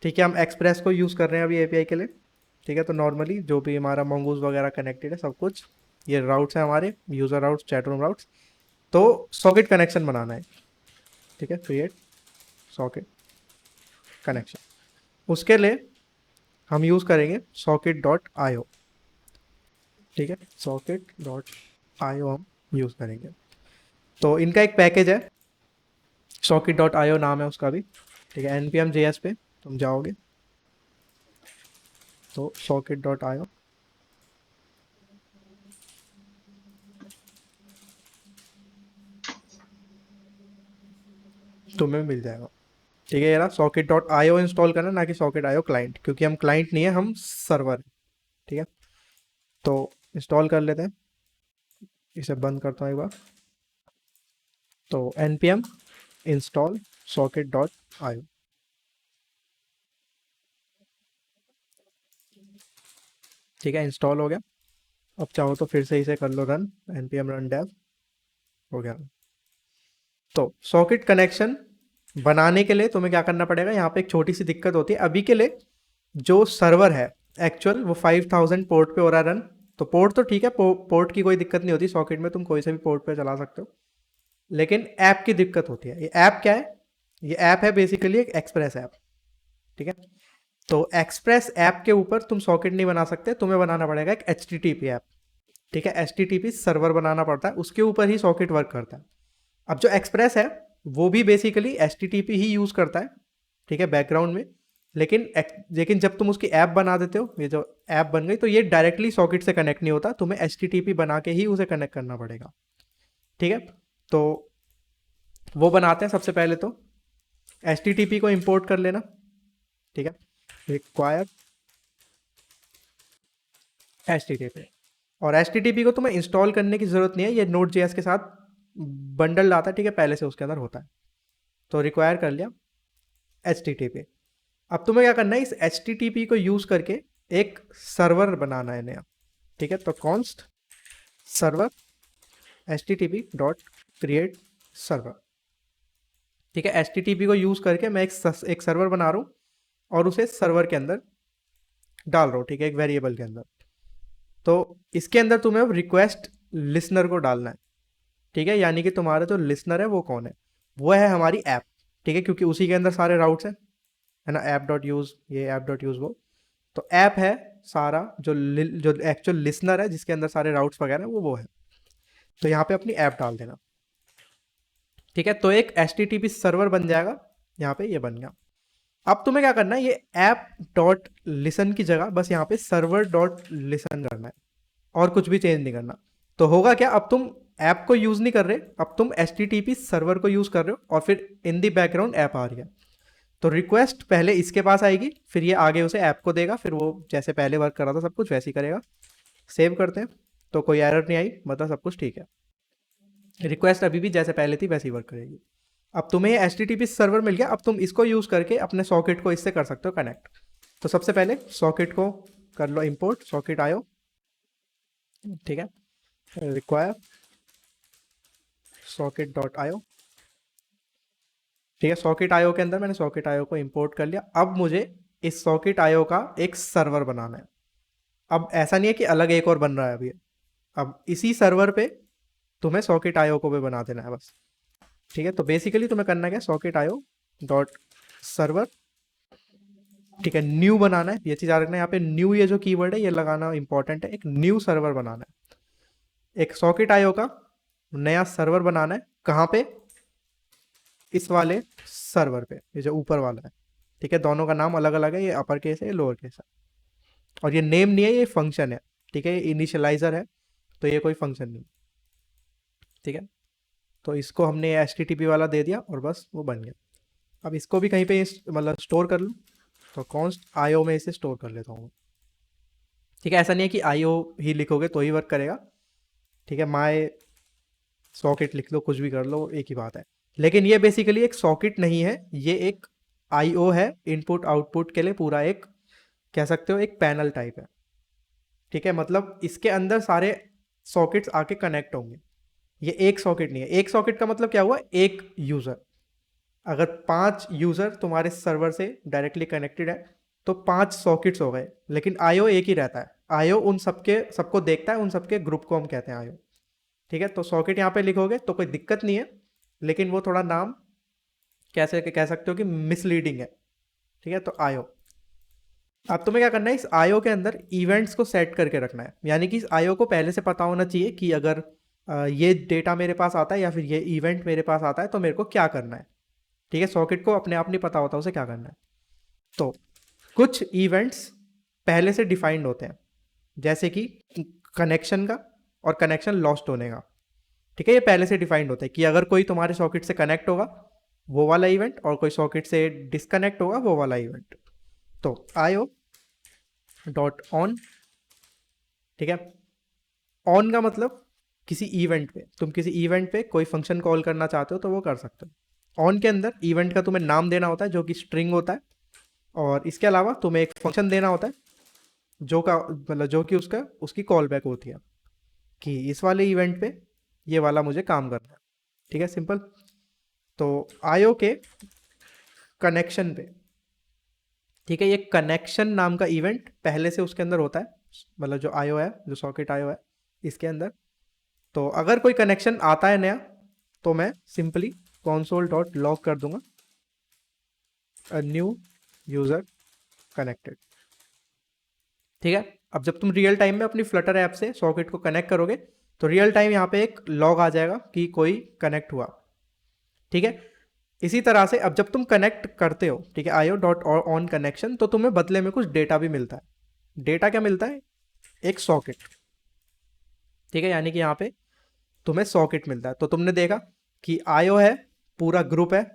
A: ठीक है। हम एक्सप्रेस को यूज़ कर रहे हैं अभी एपीआई के लिए, ठीक है। तो नॉर्मली जो भी हमारा मंगूज वगैरह कनेक्टेड है सब कुछ, ये राउट्स हैं हमारे, user routes, chat room routes. तो सॉकेट कनेक्शन बनाना है, ठीक है, क्रिएट सॉकेट कनेक्शन। उसके लिए हम यूज़ करेंगे सॉकेट डॉट आई ओ, ठीक है, सॉकेट डॉट आई ओ हम यूज़ करेंगे। तो इनका एक पैकेज है, सॉकेट डॉट आई ओ नाम है उसका भी, ठीक है। N P M J S पे तुम जाओगे तो सॉकेट डॉट आई ओ तुम्हें मिल जाएगा, ठीक है। ये रहा socket dot I O, install करना, ना कि सॉकेट आई ओ क्लाइंट, क्योंकि हम क्लाइंट नहीं है, हम सर्वर है, ठीक है। तो इंस्टॉल कर लेते हैं, इसे बंद करता हूँ एक बार। तो N P M install socket dot I O, ठीक है, इंस्टॉल हो गया। अब चाहो तो फिर से इसे कर लो run, N P M run dev, हो गया। तो सॉकेट कनेक्शन बनाने के लिए तुम्हें क्या करना पड़ेगा, यहाँ पे एक छोटी सी दिक्कत होती है अभी के लिए। जो सर्वर है एक्चुअल वो 5000 पोर्ट पे हो रहा है रन। तो पोर्ट तो ठीक है, पोर्ट की कोई दिक्कत नहीं होती, सॉकेट में तुम कोई से भी पोर्ट पे चला सकते हो। लेकिन ऐप की दिक्कत होती है। ये ऐप क्या है, ये ऐप है बेसिकली एक एक्सप्रेस ऐप, ठीक है। तो एक्सप्रेस ऐप के ऊपर तुम सॉकेट नहीं बना सकते, तुम्हें बनाना पड़ेगा एक एच ऐप, ठीक है। एच सर्वर बनाना पड़ता है, उसके ऊपर ही सॉकेट वर्क करता है। अब जो एक्सप्रेस है वो भी बेसिकली एच ही यूज़ करता है, ठीक है, बैकग्राउंड में। लेकिन जब तुम उसकी ऐप बना देते हो, ये जो ऐप बन गई, तो ये डायरेक्टली सॉकेट से कनेक्ट नहीं होता, तुम्हें HTTP बना के ही उसे कनेक्ट करना पड़ेगा। ठीक है, तो वो बनाते हैं। सबसे पहले तो HTTP को इंपोर्ट कर लेना। ठीक है, रिक्वायर HTTP। और HTTP को तुम्हें इंस्टॉल करने की ज़रूरत नहीं है, ये Node.js के साथ बंडल आता है। ठीक है, पहले से उसके अंदर होता है। तो रिक्वायर कर लिया HTTP। अब तुम्हें क्या करना है, इस HTTP को यूज़ करके एक सर्वर बनाना है नया। ठीक है, तो const server HTTP dot create server. ठीक है, HTTP को यूज़ करके मैं एक सर्वर बना रहा हूँ और उसे सर्वर के अंदर डाल रहा हूँ। ठीक है, एक वेरिएबल के अंदर। तो इसके अंदर तुम्हें अब रिक्वेस्ट लिसनर को डालना है। ठीक है, यानी कि तुम्हारा जो लिसनर है वो कौन है, वो है हमारी ऐप। ठीक है, क्योंकि उसी के अंदर सारे राउट्स हैं, है ना, ऐप डॉट यूज़ ये, ऐप डॉट यूज़ वो। तो ऐप है सारा, जो एक्चुअल लिसनर है जिसके अंदर सारे राउट्स वगैरह वो है। तो यहाँ पे अपनी ऐप डाल देना। ठीक है, तो एक HTTP सर्वर बन जाएगा। यहाँ पे ये बन गया। अब तुम्हें क्या करना है, ये ऐप डॉट लिसन की जगह बस यहाँ पे सर्वर डॉट लिसन करना है, और कुछ भी चेंज नहीं करना। तो होगा क्या, अब तुम ऐप को यूज़ नहीं कर रहे, अब तुम HTTP सर्वर को यूज़ कर रहे हो, और फिर इन दी बैकग्राउंड ऐप आ रही है। तो रिक्वेस्ट पहले इसके पास आएगी, फिर ये आगे उसे ऐप को देगा, फिर वो जैसे पहले वर्क कर रहा था सब कुछ वैसे ही करेगा। सेव करते हैं, तो कोई एरर नहीं आई, मतलब सब कुछ ठीक है। रिक्वेस्ट अभी भी जैसे पहले थी वैसे ही वर्क करेगी। अब तुम्हें ये HTTP सर्वर मिल गया, अब तुम इसको यूज़ करके अपने सॉकेट को इससे कर सकते हो कनेक्ट। तो सबसे पहले सॉकेट को कर लो इंपोर्ट, सॉकेट आयो। ठीक है, रिक्वायर सॉकेट डॉट आयो। ठीक है, सॉकेट आयो के अंदर मैंने सॉकेट आयो को इंपोर्ट कर लिया। अब मुझे इस सॉकेट आयो का एक सर्वर बनाना है। अब ऐसा नहीं है कि अलग एक और बन रहा है अभी, अब इसी सर्वर पे तुम्हें सॉकेट आयो को भी बना देना है बस। ठीक है, तो बेसिकली तुम्हें करना क्या, सॉकेट आयो डॉट सर्वर। ठीक है, न्यू बनाना है, ये चीज़ याद रखना है। यहाँ पे न्यू, ये जो कीवर्ड है ये लगाना इंपॉर्टेंट है। एक न्यू सर्वर बनाना है, एक सॉकेट आयो का नया सर्वर बनाना है। कहाँ पे, इस वाले सर्वर पे, ये जो ऊपर वाला है। ठीक है, दोनों का नाम अलग अलग है, ये अपर केस है, ये लोअर केस है, और ये नेम नहीं है, ये फंक्शन है। ठीक है, ये इनिशियलाइजर है, तो ये कोई फंक्शन नहीं। ठीक है, तो इसको हमने HTTP वाला दे दिया और बस वो बन गया। अब इसको भी कहीं पे मतलब स्टोर कर लूँ, तो कॉन्स्ट आईओ में इसे स्टोर कर लेता हूँ। ठीक है, ऐसा नहीं है कि आईओ ही लिखोगे तो ही वर्क करेगा। ठीक है, माय सॉकेट लिख लो, कुछ भी कर लो, एक ही बात है। लेकिन ये बेसिकली एक सॉकेट नहीं है, ये एक आईओ है, इनपुट आउटपुट के लिए पूरा एक, कह सकते हो एक पैनल टाइप है। ठीक है, मतलब इसके अंदर सारे सॉकेट्स आके कनेक्ट होंगे। ये एक सॉकेट नहीं है। एक सॉकेट का मतलब क्या हुआ, एक यूज़र। अगर 5 यूज़र तुम्हारे सर्वर से डायरेक्टली कनेक्टेड है तो 5 सॉकेट्स हो गए, लेकिन आईओ एक ही रहता है। आईओ उन सबके सबको देखता है, उन सबके ग्रुप को हम कहते हैं आईओ। ठीक है, तो सॉकेट यहाँ पे लिखोगे तो कोई दिक्कत नहीं है, लेकिन वो थोड़ा नाम कैसे कह सकते हो कि मिसलीडिंग है। ठीक है, तो आईओ। अब तुम्हें क्या करना है, इस आईओ के अंदर इवेंट्स को सेट करके रखना है। यानी कि इस आईओ को पहले से पता होना चाहिए कि अगर ये डेटा मेरे पास आता है या फिर ये इवेंट मेरे पास आता है तो मेरे को क्या करना है। ठीक है, सॉकेट को अपने आप नहीं पता होता उसे क्या करना है। तो कुछ इवेंट्स पहले से डिफाइंड होते हैं, जैसे कि कनेक्शन का और कनेक्शन लॉस्ट होने का। ठीक है, ये पहले से डिफाइंड होता है कि अगर कोई तुम्हारे सॉकेट से कनेक्ट होगा वो वाला इवेंट, और कोई सॉकेट से डिस्कनेक्ट होगा वो वाला इवेंट। तो आईओ डॉट ऑन। ठीक है, ऑन का मतलब किसी इवेंट पे, तुम किसी इवेंट पे कोई फंक्शन कॉल करना चाहते हो तो वो कर सकते हो। ऑन के अंदर इवेंट का तुम्हें नाम देना होता है जो कि स्ट्रिंग होता है, और इसके अलावा तुम्हें एक फंक्शन देना होता है जो का मतलब जो कि उसका उसकी कॉल बैक होती है कि इस वाले इवेंट पे ये वाला मुझे काम करना है। ठीक है, सिंपल। तो आईओ के कनेक्शन पे, ठीक है, ये कनेक्शन नाम का इवेंट पहले से उसके अंदर होता है, मतलब जो आईओ है, जो सॉकेट आईओ है इसके अंदर। तो अगर कोई कनेक्शन आता है नया तो मैं सिंपली console डॉट लॉग कर दूंगा अ न्यू यूज़र कनेक्टेड। ठीक है, अब जब तुम रियल टाइम में अपनी फ्लटर ऐप से सॉकेट को कनेक्ट करोगे तो रियल टाइम यहाँ पे एक लॉग आ जाएगा कि कोई कनेक्ट हुआ। ठीक है, इसी तरह से अब जब तुम कनेक्ट करते हो, ठीक है, आईओ डॉट ऑन कनेक्शन, तो तुम्हें बदले में कुछ डेटा भी मिलता है। डेटा क्या मिलता है? एक सॉकेट, ठीक है, यानी कि यहाँ पे तुम्हें सॉकेट मिलता है। तो तुमने देखा कि आईओ है, पूरा ग्रुप है,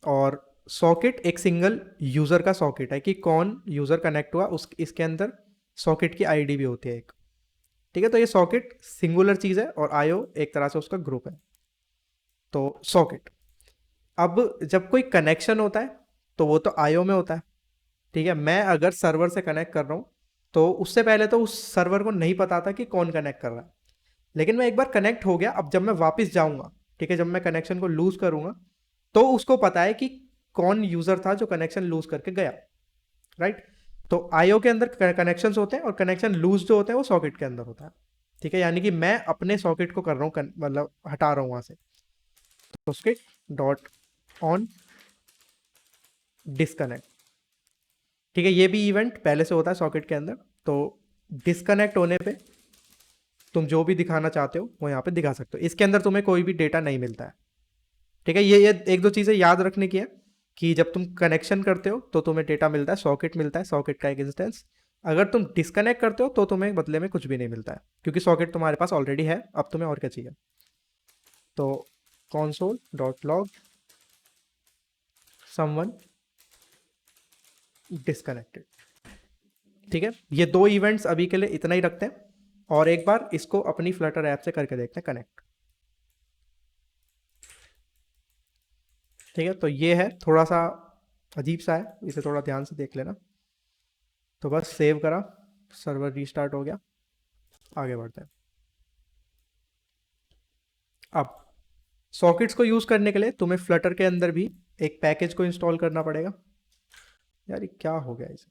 A: और सॉकेट एक सिंगल यूजर का सॉकेट है कि कौन यूजर कनेक्ट हुआ, उस इसके अंदर सॉकेट की आईडी भी होती है एक, ठीक है। तो ये सॉकेट सिंगुलर चीज है और आईओ एक तरह से उसका ग्रुप है। तो सॉकेट, अब जब कोई कनेक्शन होता है तो वो तो आईओ में होता है, ठीक है। मैं अगर सर्वर से कनेक्ट कर रहा हूँ तो उससे पहले तो उस सर्वर को नहीं पता था कि कौन कनेक्ट कर रहा है, लेकिन मैं एक बार कनेक्ट हो गया, अब जब मैं वापस जाऊंगा, ठीक है, जब मैं कनेक्शन को लूज करूंगा, तो उसको पता है कि कौन यूजर था जो कनेक्शन लूज करके गया, राइट। तो आईओ के अंदर कनेक्शन होते हैं और कनेक्शन लूज जो होते हैं वो सॉकेट के अंदर होता है, ठीक है। यानी कि मैं अपने सॉकेट को कर रहा हूँ, मतलब हटा रहा हूँ वहां से। तो उसके डॉट ऑन डिस्कनेक्ट, ठीक है, ये भी इवेंट पहले से होता है सॉकेट के अंदर। तो डिस्कनेक्ट होने पे तुम जो भी दिखाना चाहते हो वो यहाँ पे दिखा सकते हो। इसके अंदर तुम्हें कोई भी डेटा नहीं मिलता है, ठीक है। ये एक दो चीज़ें याद रखने की है कि जब तुम कनेक्शन करते हो तो तुम्हें डेटा मिलता है, सॉकेट मिलता है, सॉकेट का एक इंस्टेंस। अगर तुम डिस्कनेक्ट करते हो तो तुम्हें बदले में कुछ भी नहीं मिलता है, क्योंकि सॉकेट तुम्हारे पास ऑलरेडी है, अब तुम्हें और क्या चाहिए। तो console dot log someone disconnected, ठीक है। ये दो इवेंट्स अभी के लिए इतना ही रखते हैं, और एक बार इसको अपनी फ्लटर ऐप से करके देखते हैं कनेक्ट, ठीक है। तो ये है, थोड़ा सा अजीब सा है, इसे थोड़ा ध्यान से देख लेना। तो बस सेव करा, सर्वर रीस्टार्ट हो गया, आगे बढ़ते हैं। अब सॉकेट्स को यूज करने के लिए तुम्हें फ्लटर के अंदर भी एक पैकेज को इंस्टॉल करना पड़ेगा। यार ये क्या हो गया इसे,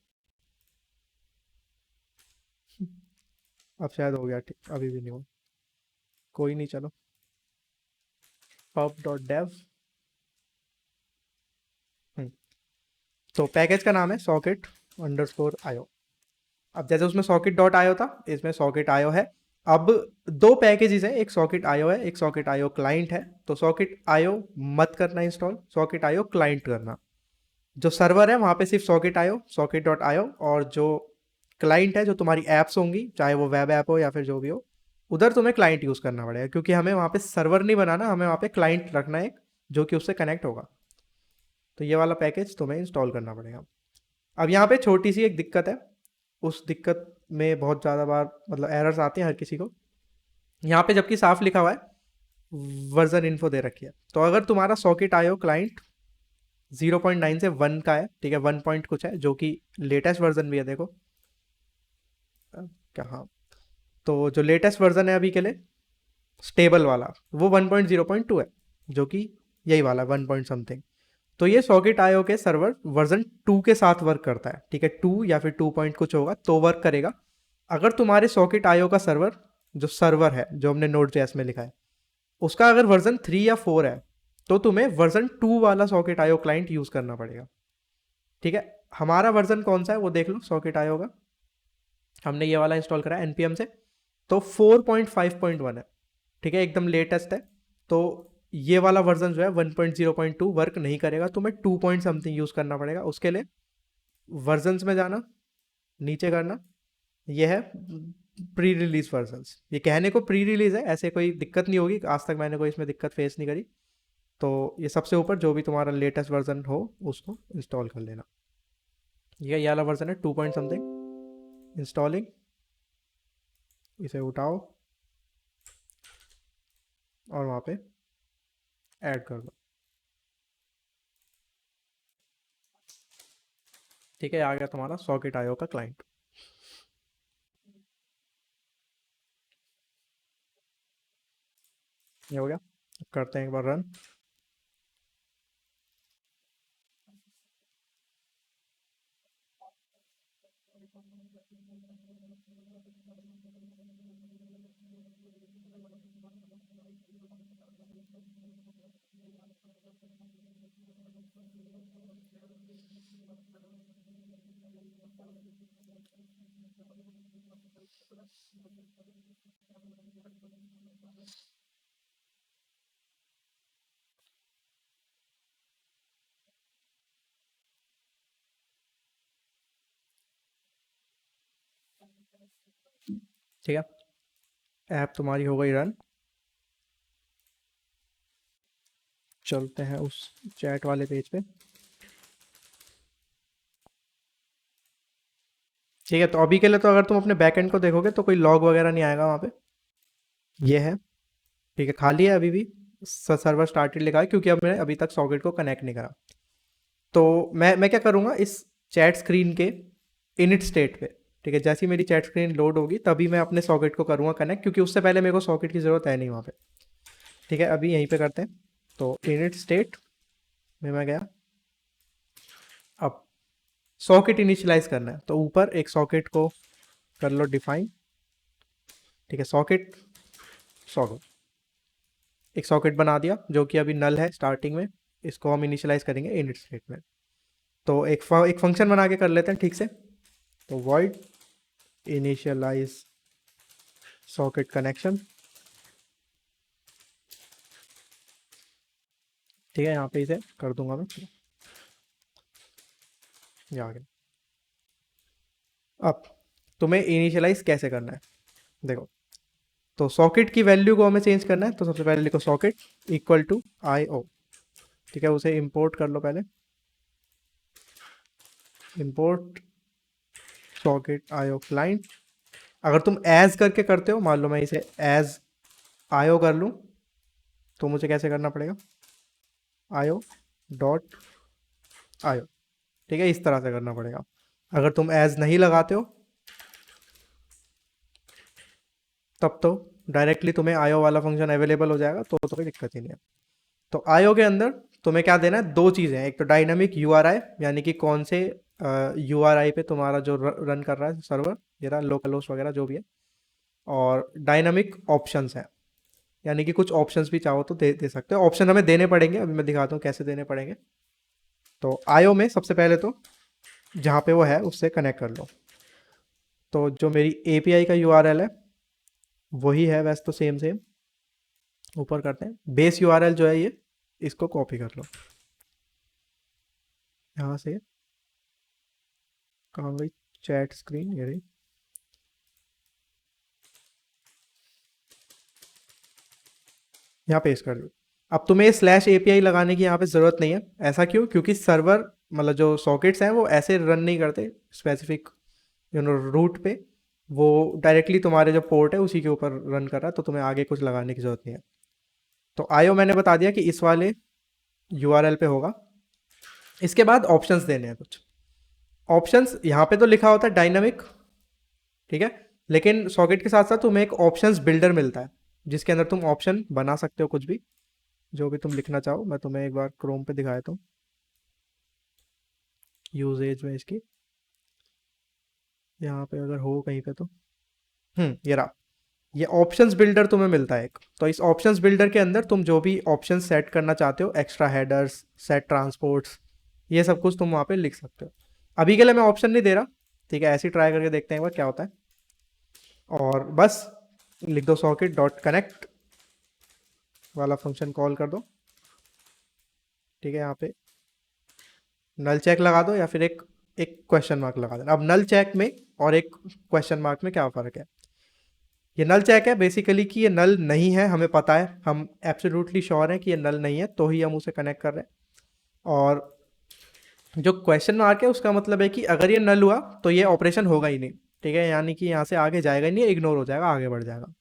A: अब शायद हो गया, ठीक, अभी भी नहीं हुआ, कोई नहीं, चलो। pub डॉट डेव, तो पैकेज का नाम है सॉकेट अंडरस्कोर आयो। अब जैसे उसमें सॉकेट डॉट आयो था, इसमें सॉकेट आयो है। अब दो पैकेजेस हैं, एक सॉकेट आयो है, एक सॉकेट आयो क्लाइंट है। तो सॉकेट आयो मत करना इंस्टॉल, सॉकेट आयो क्लाइंट करना। जो सर्वर है वहां पे सिर्फ सॉकेट आयो, सॉकेट डॉट आयो, और जो क्लाइंट है, जो तुम्हारी एप्स होंगी, चाहे वो वेब ऐप हो या फिर जो भी हो, उधर तुम्हें क्लाइंट यूज करना पड़ेगा, क्योंकि हमें वहां पे सर्वर नहीं बनाना, हमें वहां पे क्लाइंट रखना है एक, जो कि उससे कनेक्ट होगा। तो ये वाला पैकेज तुम्हें इंस्टॉल करना पड़ेगा। अब यहाँ पे छोटी सी एक दिक्कत है, उस दिक्कत में बहुत ज़्यादा बार मतलब एरर्स आते हैं हर किसी को। यहाँ पे जबकि साफ लिखा हुआ है वर्जन इन्फो दे रखी है, तो अगर तुम्हारा सॉकेट आयो क्लाइंट 0.9 से 1 का है, ठीक है, 1 पॉइंट कुछ है, जो कि लेटेस्ट वर्जन भी है, देखो क्या, हाँ। तो जो लेटेस्ट वर्जन है अभी के लिए स्टेबल वाला, वो 1.0.2 है, जो कि यही वाला 1 पॉइंट समथिंग। तो ये सॉकेट आईओ के सर्वर वर्जन 2 के साथ वर्क करता है, ठीक है, 2 या फिर 2 पॉइंट कुछ होगा तो वर्क करेगा। अगर तुम्हारे सॉकेट आईओ का सर्वर, जो सर्वर है जो हमने नोड जेएस में लिखा है, उसका अगर वर्जन 3 या 4 है, तो तुम्हें वर्जन 2 वाला सॉकेट आईओ क्लाइंट यूज करना पड़ेगा, ठीक है। हमारा वर्जन कौन सा है वो देख लो, सॉकेट आईओ का हमने ये वाला इंस्टॉल करा है एनपीएम से, तो 4.5.1 है, ठीक है, एकदम लेटेस्ट है। तो ये वाला वर्जन जो है 1.0.2 वर्क नहीं करेगा, तुम्हें 2 पॉइंट समथिंग यूज करना पड़ेगा। उसके लिए वर्जन्स में जाना, नीचे करना, ये है प्री रिलीज वर्जन्स। ये कहने को प्री रिलीज है, ऐसे कोई दिक्कत नहीं होगी, आज तक मैंने कोई इसमें दिक्कत फेस नहीं करी। तो ये सबसे ऊपर जो भी तुम्हारा लेटेस्ट वर्जन हो उसको इंस्टॉल कर लेना। ये वाला वर्जन है 2 पॉइंट समथिंग, इंस्टॉलिंग, इसे उठाओ और वहाँ पे ऐड कर दो, ठीक है, आ गया तुम्हारा सॉकेट आईओ का क्लाइंट। ये हो गया, करते हैं एक बार रन। ठीक है, ऐप तुम्हारी हो गई रन। चलते हैं उस चैट वाले पेज पे। ठीक है, तो अभी के लिए तो अगर तुम अपने बैकएंड को देखोगे तो कोई लॉग वगैरह नहीं आएगा वहाँ पे। ये है, ठीक है, खाली है अभी भी। सर्वर स्टार्टेड लिखा है क्योंकि अब मैंने अभी तक सॉकेट को कनेक्ट नहीं करा। तो मैं क्या करूँगा इस चैट स्क्रीन के इनिट स्टेट पे, ठीक है, जैसी मेरी चैट स्क्रीन लोड होगी तभी मैं अपने सॉकेट को करूँगा कनेक्ट, क्योंकि उससे पहले मेरे को सॉकेट की ज़रूरत है नहीं वहाँ पे। ठीक है, अभी यहीं पे करते हैं। तो इनिट स्टेट में मैं गया। अब सॉकेट इनिशियलाइज करना है तो ऊपर एक सॉकेट को कर लो डिफाइन। ठीक है, सॉकेट, सॉकेट, एक सॉकेट बना दिया जो कि अभी नल है स्टार्टिंग में। इसको हम इनिशियलाइज करेंगे इनिट स्टेट में। तो एक फंक्शन बना के कर लेते हैं ठीक से। तो void इनिशियलाइज सॉकेट कनेक्शन। ठीक है, यहाँ पे इसे कर दूंगा मैं। ये आ गया। अब तुम्हें इनिशियलाइज कैसे करना है, देखो। तो सॉकेट की वैल्यू को हमें चेंज करना है, तो सबसे पहले लिखो socket equal to I O. ठीक है, उसे इंपोर्ट कर लो पहले। इंपोर्ट सॉकेट आई ओ क्लाइंट। अगर तुम एज करके करते हो, मान लो मैं इसे एज आई ओ कर लूँ, तो मुझे कैसे करना पड़ेगा, आई ओ डॉट आई ओ। ठीक है, इस तरह से करना पड़ेगा। अगर तुम एज नहीं लगाते हो तब तो डायरेक्टली तुम्हें आईओ वाला फंक्शन अवेलेबल हो जाएगा, तो कोई दिक्कत ही नहीं है। तो आईओ के अंदर तुम्हें क्या देना है, दो चीज़ें हैं। एक तो डायनामिक यूआरआई, यानी कि कौन से यूआरआई पे तुम्हारा जो रन कर रहा है सर्वर, ये रहा लोकल होस्ट वगैरह जो भी है। और डायनामिक ऑप्शंस है, यानी कि कुछ ऑप्शंस भी चाहो तो दे सकते हो। ऑप्शन हमें देने पड़ेंगे, अभी मैं दिखाता हूँ कैसे देने पड़ेंगे। तो आईओ में सबसे पहले तो जहाँ पे वो है उससे कनेक्ट कर लो। तो जो मेरी एपीआई का यूआरएल है वही है वैसे तो सेम सेम। ऊपर करते हैं बेस यूआरएल जो है ये, इसको कॉपी कर लो यहाँ से। कहाँ गई चैट स्क्रीन, ये रही। यहाँ पेस्ट कर दो। अब तुम्हें स्लैश एपीआई लगाने की यहाँ पे ज़रूरत नहीं है। ऐसा क्यों, क्योंकि सर्वर मतलब जो सॉकेट्स हैं वो ऐसे रन नहीं करते स्पेसिफिक रूट पे। वो डायरेक्टली तुम्हारे जो पोर्ट है उसी के ऊपर रन कर रहा है, तो तुम्हें आगे कुछ लगाने की ज़रूरत नहीं है। तो आईओ मैंने बता दिया कि इस वाले यूआरएल पे होगा। इसके बाद ऑप्शंस देने हैं कुछ। ऑप्शंस यहाँ पे तो लिखा होता है डायनामिक, ठीक है, लेकिन सॉकेट के साथ साथ तुम्हें एक ऑप्शंस बिल्डर मिलता है जिसके अंदर तुम ऑप्शन बना सकते हो कुछ भी, जो भी तुम लिखना चाहो। मैं तुम्हें एक बार क्रोम पे दिखाया था यूजेज में इसकी, यहाँ पे अगर हो कहीं पे तो। ये रहा। ये ऑप्शंस बिल्डर तुम्हें मिलता है एक। तो इस ऑप्शंस बिल्डर के अंदर तुम जो भी ऑप्शन सेट करना चाहते हो, एक्स्ट्रा हेडर्स, सेट ट्रांसपोर्ट्स, ये सब कुछ तुम वहाँ पे लिख सकते हो। अभी के लिए मैं ऑप्शन नहीं दे रहा, ठीक है, ऐसे ही ट्राई करके देखते हैं एक बार क्या होता है। और बस लिख दो सॉकेट डॉट कनेक्ट वाला फंक्शन कॉल कर दो। ठीक है, यहाँ पे नल चेक लगा दो या फिर एक एक क्वेश्चन मार्क लगा देना। अब नल चेक में और एक क्वेश्चन मार्क में क्या फ़र्क है। ये नल चेक है बेसिकली कि ये नल नहीं है, हमें पता है, हम एब्सोल्युटली श्योर हैं कि ये नल नहीं है, तो ही हम उसे कनेक्ट कर रहे हैं। और जो क्वेश्चन मार्क है उसका मतलब है कि अगर ये नल हुआ तो ये ऑपरेशन होगा ही नहीं। ठीक है, यानी कि यहाँ से आगे जाएगा ही नहीं, इग्नोर हो जाएगा, आगे बढ़ जाएगा।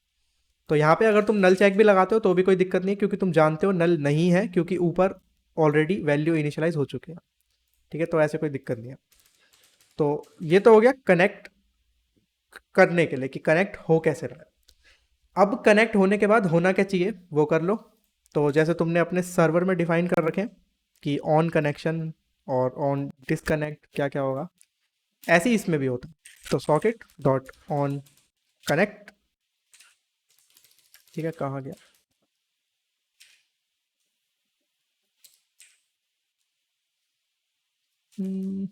A: तो यहाँ पे अगर तुम नल चेक भी लगाते हो तो भी कोई दिक्कत नहीं है, क्योंकि तुम जानते हो नल नहीं है, क्योंकि ऊपर ऑलरेडी वैल्यू इनिशियलाइज हो चुकी है। ठीक है, तो ऐसे कोई दिक्कत नहीं है। तो ये तो हो गया कनेक्ट करने के लिए कि कनेक्ट हो कैसे रहा है। अब कनेक्ट होने के बाद होना क्या चाहिए वो कर लो। तो जैसे तुमने अपने सर्वर में डिफाइन कर रखे हैं कि ऑन कनेक्शन और ऑन डिसकनेक्ट क्या क्या होगा, ऐसे ही इसमें भी होता है। तो सॉकेट डॉट ऑन कनेक्ट। ठीक है, कहाँ गया, हम्म,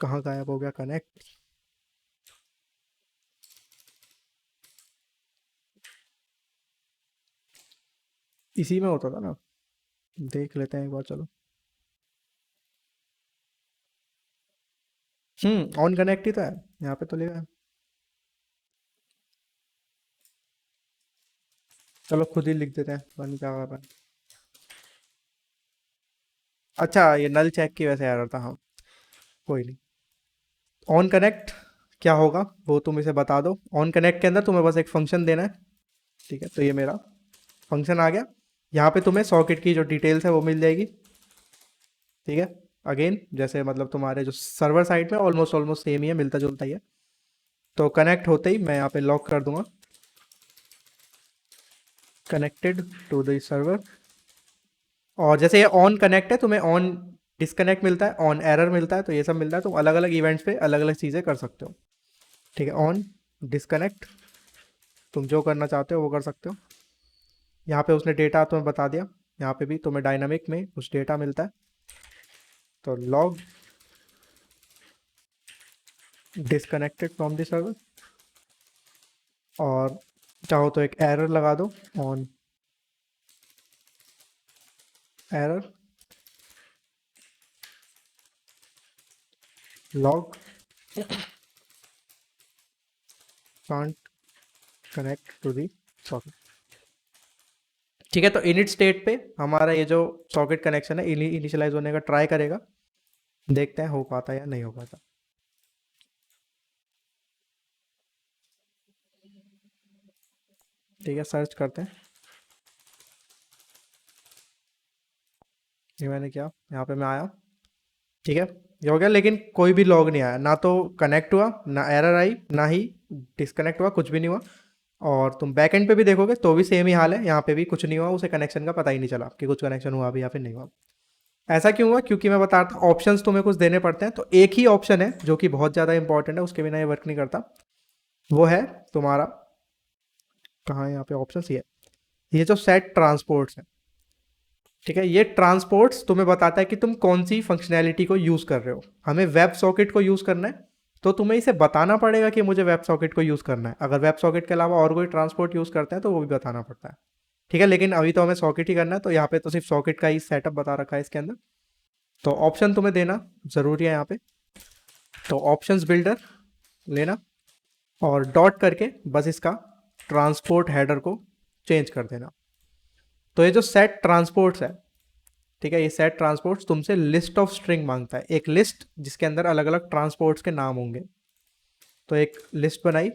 A: कहाँ गायब हो गया कनेक्ट। इसी में होता था ना, देख लेते हैं एक बार, चलो। ऑन कनेक्ट ही तो है, यहाँ पे तो लिखा है। चलो खुद ही लिख देते हैं, बन क्या होगा। अच्छा ये नल चेक की वजह से एरर था, हाँ कोई नहीं। ऑन कनेक्ट क्या होगा वो तुम इसे बता दो। ऑन कनेक्ट के अंदर तुम्हें बस एक फंक्शन देना है, ठीक है। तो ये मेरा फंक्शन आ गया। यहाँ पे तुम्हें सॉकेट की जो डिटेल्स है वो मिल जाएगी, ठीक है। अगेन जैसे मतलब तुम्हारे जो सर्वर साइड में ऑलमोस्ट ऑलमोस्ट सेम ही है, मिलता जुलता ही है। तो कनेक्ट होते ही मैं यहाँ पे लॉक कर दूंगा कनेक्टेड टू द सर्वर। और जैसे ये ऑन कनेक्ट है, तुम्हें ऑन डिस्कनेक्ट मिलता है, ऑन एरर मिलता है, तो ये सब मिलता है। तुम अलग अलग इवेंट्स पे अलग अलग चीज़ें कर सकते हो, ठीक है। ऑन डिस्कनेक्ट तुम जो करना चाहते हो वो कर सकते हो। यहाँ पे उसने डेटा तुम्हें बता दिया, यहाँ पे भी तुम्हें डायनामिक में कुछ डेटा मिलता है। तो log disconnected from the server, और चाहो तो एक एरर लगा दो, on error log can't connect to the socket, ठीक है। तो इनिट स्टेट पे हमारा ये जो सॉकेट कनेक्शन है इनिशियलाइज होने का ट्राई करेगा, देखते हैं हो पाता है या नहीं हो पाता। ठीक है सर्च करते हैं। ये मैंने किया, यहाँ पे मैं आया, ठीक है ये हो गया। लेकिन कोई भी लॉग नहीं आया, ना तो कनेक्ट हुआ, ना एरर आई, ना ही डिस्कनेक्ट हुआ, कुछ भी नहीं हुआ। और तुम बैक एंड पे भी देखोगे तो भी सेम ही हाल है, यहाँ पे भी कुछ नहीं हुआ, उसे कनेक्शन का पता ही नहीं चला कि कुछ कनेक्शन हुआ भी या फिर नहीं हुआ। ऐसा क्यों हुआ? क्योंकि मैं बता रहा था ऑप्शंस तुम्हें कुछ देने पड़ते हैं। तो एक ही ऑप्शन है जो कि बहुत ज़्यादा इंपॉर्टेंट है, उसके बिना ये वर्क नहीं करता। वो है तुम्हारा, कहाँ है यहाँ पे ऑप्शन, ये जो सेट ट्रांसपोर्ट्स है, ठीक है। ये ट्रांसपोर्ट्स तुम्हें बताता है कि तुम कौन सी फंक्शनैलिटी को यूज़ कर रहे हो। हमें वेब सॉकेट को यूज़ करना है, तो तुम्हें इसे बताना पड़ेगा कि मुझे वेब सॉकेट को यूज़ करना है। अगर वेब सॉकेट के अलावा और कोई ट्रांसपोर्ट यूज़ करते हैं तो वो भी बताना पड़ता है, ठीक है। लेकिन अभी तो हमें सॉकेट ही करना है, तो यहाँ पे तो सिर्फ सॉकेट का ही सेटअप बता रखा है इसके अंदर। तो ऑप्शन तुम्हें देना ज़रूरी है यहाँ पे। तो ऑप्शंस बिल्डर लेना और डॉट करके बस इसका ट्रांसपोर्ट हेडर को चेंज कर देना। तो ये जो सेट ट्रांसपोर्ट्स है, ठीक है, ये सेट ट्रांसपोर्ट्स तुमसे लिस्ट ऑफ स्ट्रिंग मांगता है, एक लिस्ट जिसके अंदर अलग अलग ट्रांसपोर्ट्स के नाम होंगे। तो एक लिस्ट बनाई,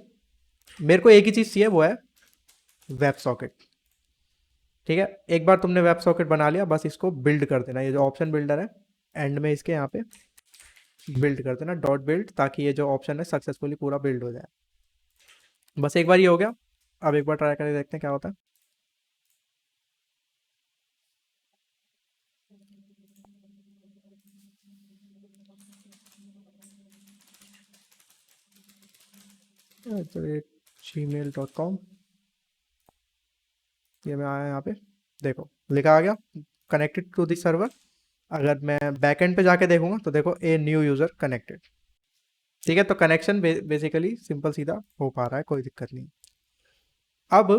A: मेरे को एक ही चीज़ चाहिए, वो है वेब सॉकेट, ठीक है। एक बार तुमने वेब सॉकेट बना लिया, बस इसको बिल्ड कर देना। ये जो ऑप्शन बिल्डर है एंड में इसके यहाँ पे बिल्ड कर देना डॉट बिल्ड, ताकि ये जो ऑप्शन है सक्सेसफुली पूरा बिल्ड हो जाए। बस एक बार ये हो गया। अब एक बार ट्राई करके देखते हैं क्या होता है। gmail.com, ये मैं आया यहाँ पे, देखो लिखा आ गया कनेक्टेड टू द सर्वर। अगर मैं बैकएंड पे जाके देखूंगा तो देखो ए न्यू यूजर कनेक्टेड, ठीक है। तो कनेक्शन बेसिकली सिंपल सीधा हो पा रहा है, कोई दिक्कत नहीं। अब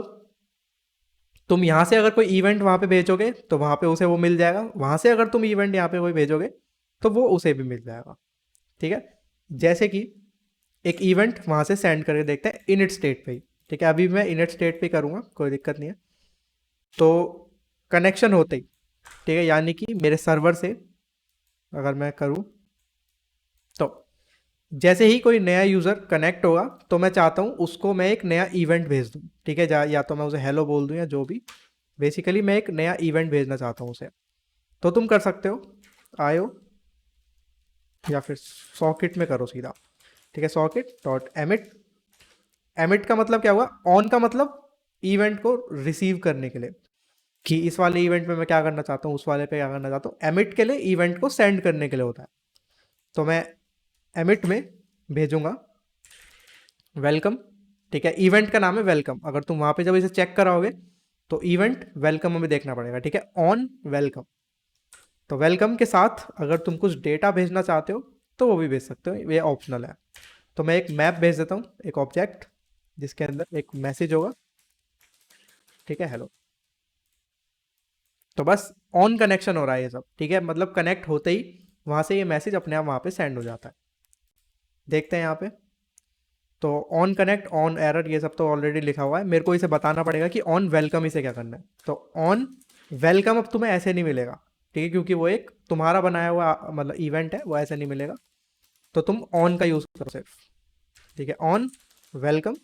A: तुम यहाँ से अगर कोई इवेंट वहाँ पे भेजोगे तो वहाँ पे उसे वो मिल जाएगा, वहाँ से अगर तुम इवेंट यहाँ पे कोई भेजोगे तो वो उसे भी मिल जाएगा, ठीक है। जैसे कि एक इवेंट वहाँ से सेंड करके देखते हैं इनिट स्टेट पे ही, ठीक है। अभी मैं इनिट स्टेट पे करूँगा, कोई दिक्कत नहीं है। तो कनेक्शन होते ही, ठीक है, यानी कि मेरे सर्वर से अगर मैं करूँ तो जैसे ही कोई नया यूज़र कनेक्ट होगा तो मैं चाहता हूँ उसको मैं एक नया इवेंट भेज दूँ, ठीक है। या तो मैं उसे हेलो बोल दूँ या जो भी, बेसिकली मैं एक नया इवेंट भेजना चाहता हूँ उसे। तो तुम कर सकते हो आयो, या फिर सॉकेट में करो सीधा, ठीक है। सॉकेट डॉट एमिट, एमिट का मतलब क्या हुआ, ऑन का मतलब इवेंट को रिसीव करने के लिए, कि इस वाले इवेंट में मैं क्या करना चाहता हूँ, उस वाले पे क्या करना चाहता हूँ। एमिट के लिए इवेंट को सेंड करने के लिए होता है। तो मैं एमिट में भेजूंगा वेलकम, ठीक है। इवेंट का नाम है वेलकम, अगर तुम वहां पे जब इसे चेक कराओगे तो इवेंट वेलकम हमें देखना पड़ेगा, ठीक है। ऑन वेलकम, तो वेलकम के साथ अगर तुम कुछ डेटा भेजना चाहते हो तो वो भी भेज सकते हो, ये ऑप्शनल है। तो मैं एक मैप भेज देता हूँ, एक ऑब्जेक्ट जिसके अंदर एक मैसेज होगा, ठीक है, हेलो। तो बस ऑन कनेक्शन हो रहा है ये सब, ठीक है। मतलब कनेक्ट होते ही वहां से ये मैसेज अपने आप वहां पे सेंड हो जाता है। देखते हैं यहाँ पे। तो ऑन कनेक्ट, ऑन एरर, ये सब तो ऑलरेडी लिखा हुआ है, मेरे को इसे बताना पड़ेगा कि ऑन वेलकम इसे क्या करना है। तो ऑन वेलकम अब तुम्हें ऐसे नहीं मिलेगा, ठीक है, क्योंकि वो एक तुम्हारा बनाया हुआ मतलब इवेंट है, वो ऐसे नहीं मिलेगा। तो तुम ऑन का यूज़ करो सिर्फ, ठीक है। ऑन वेलकम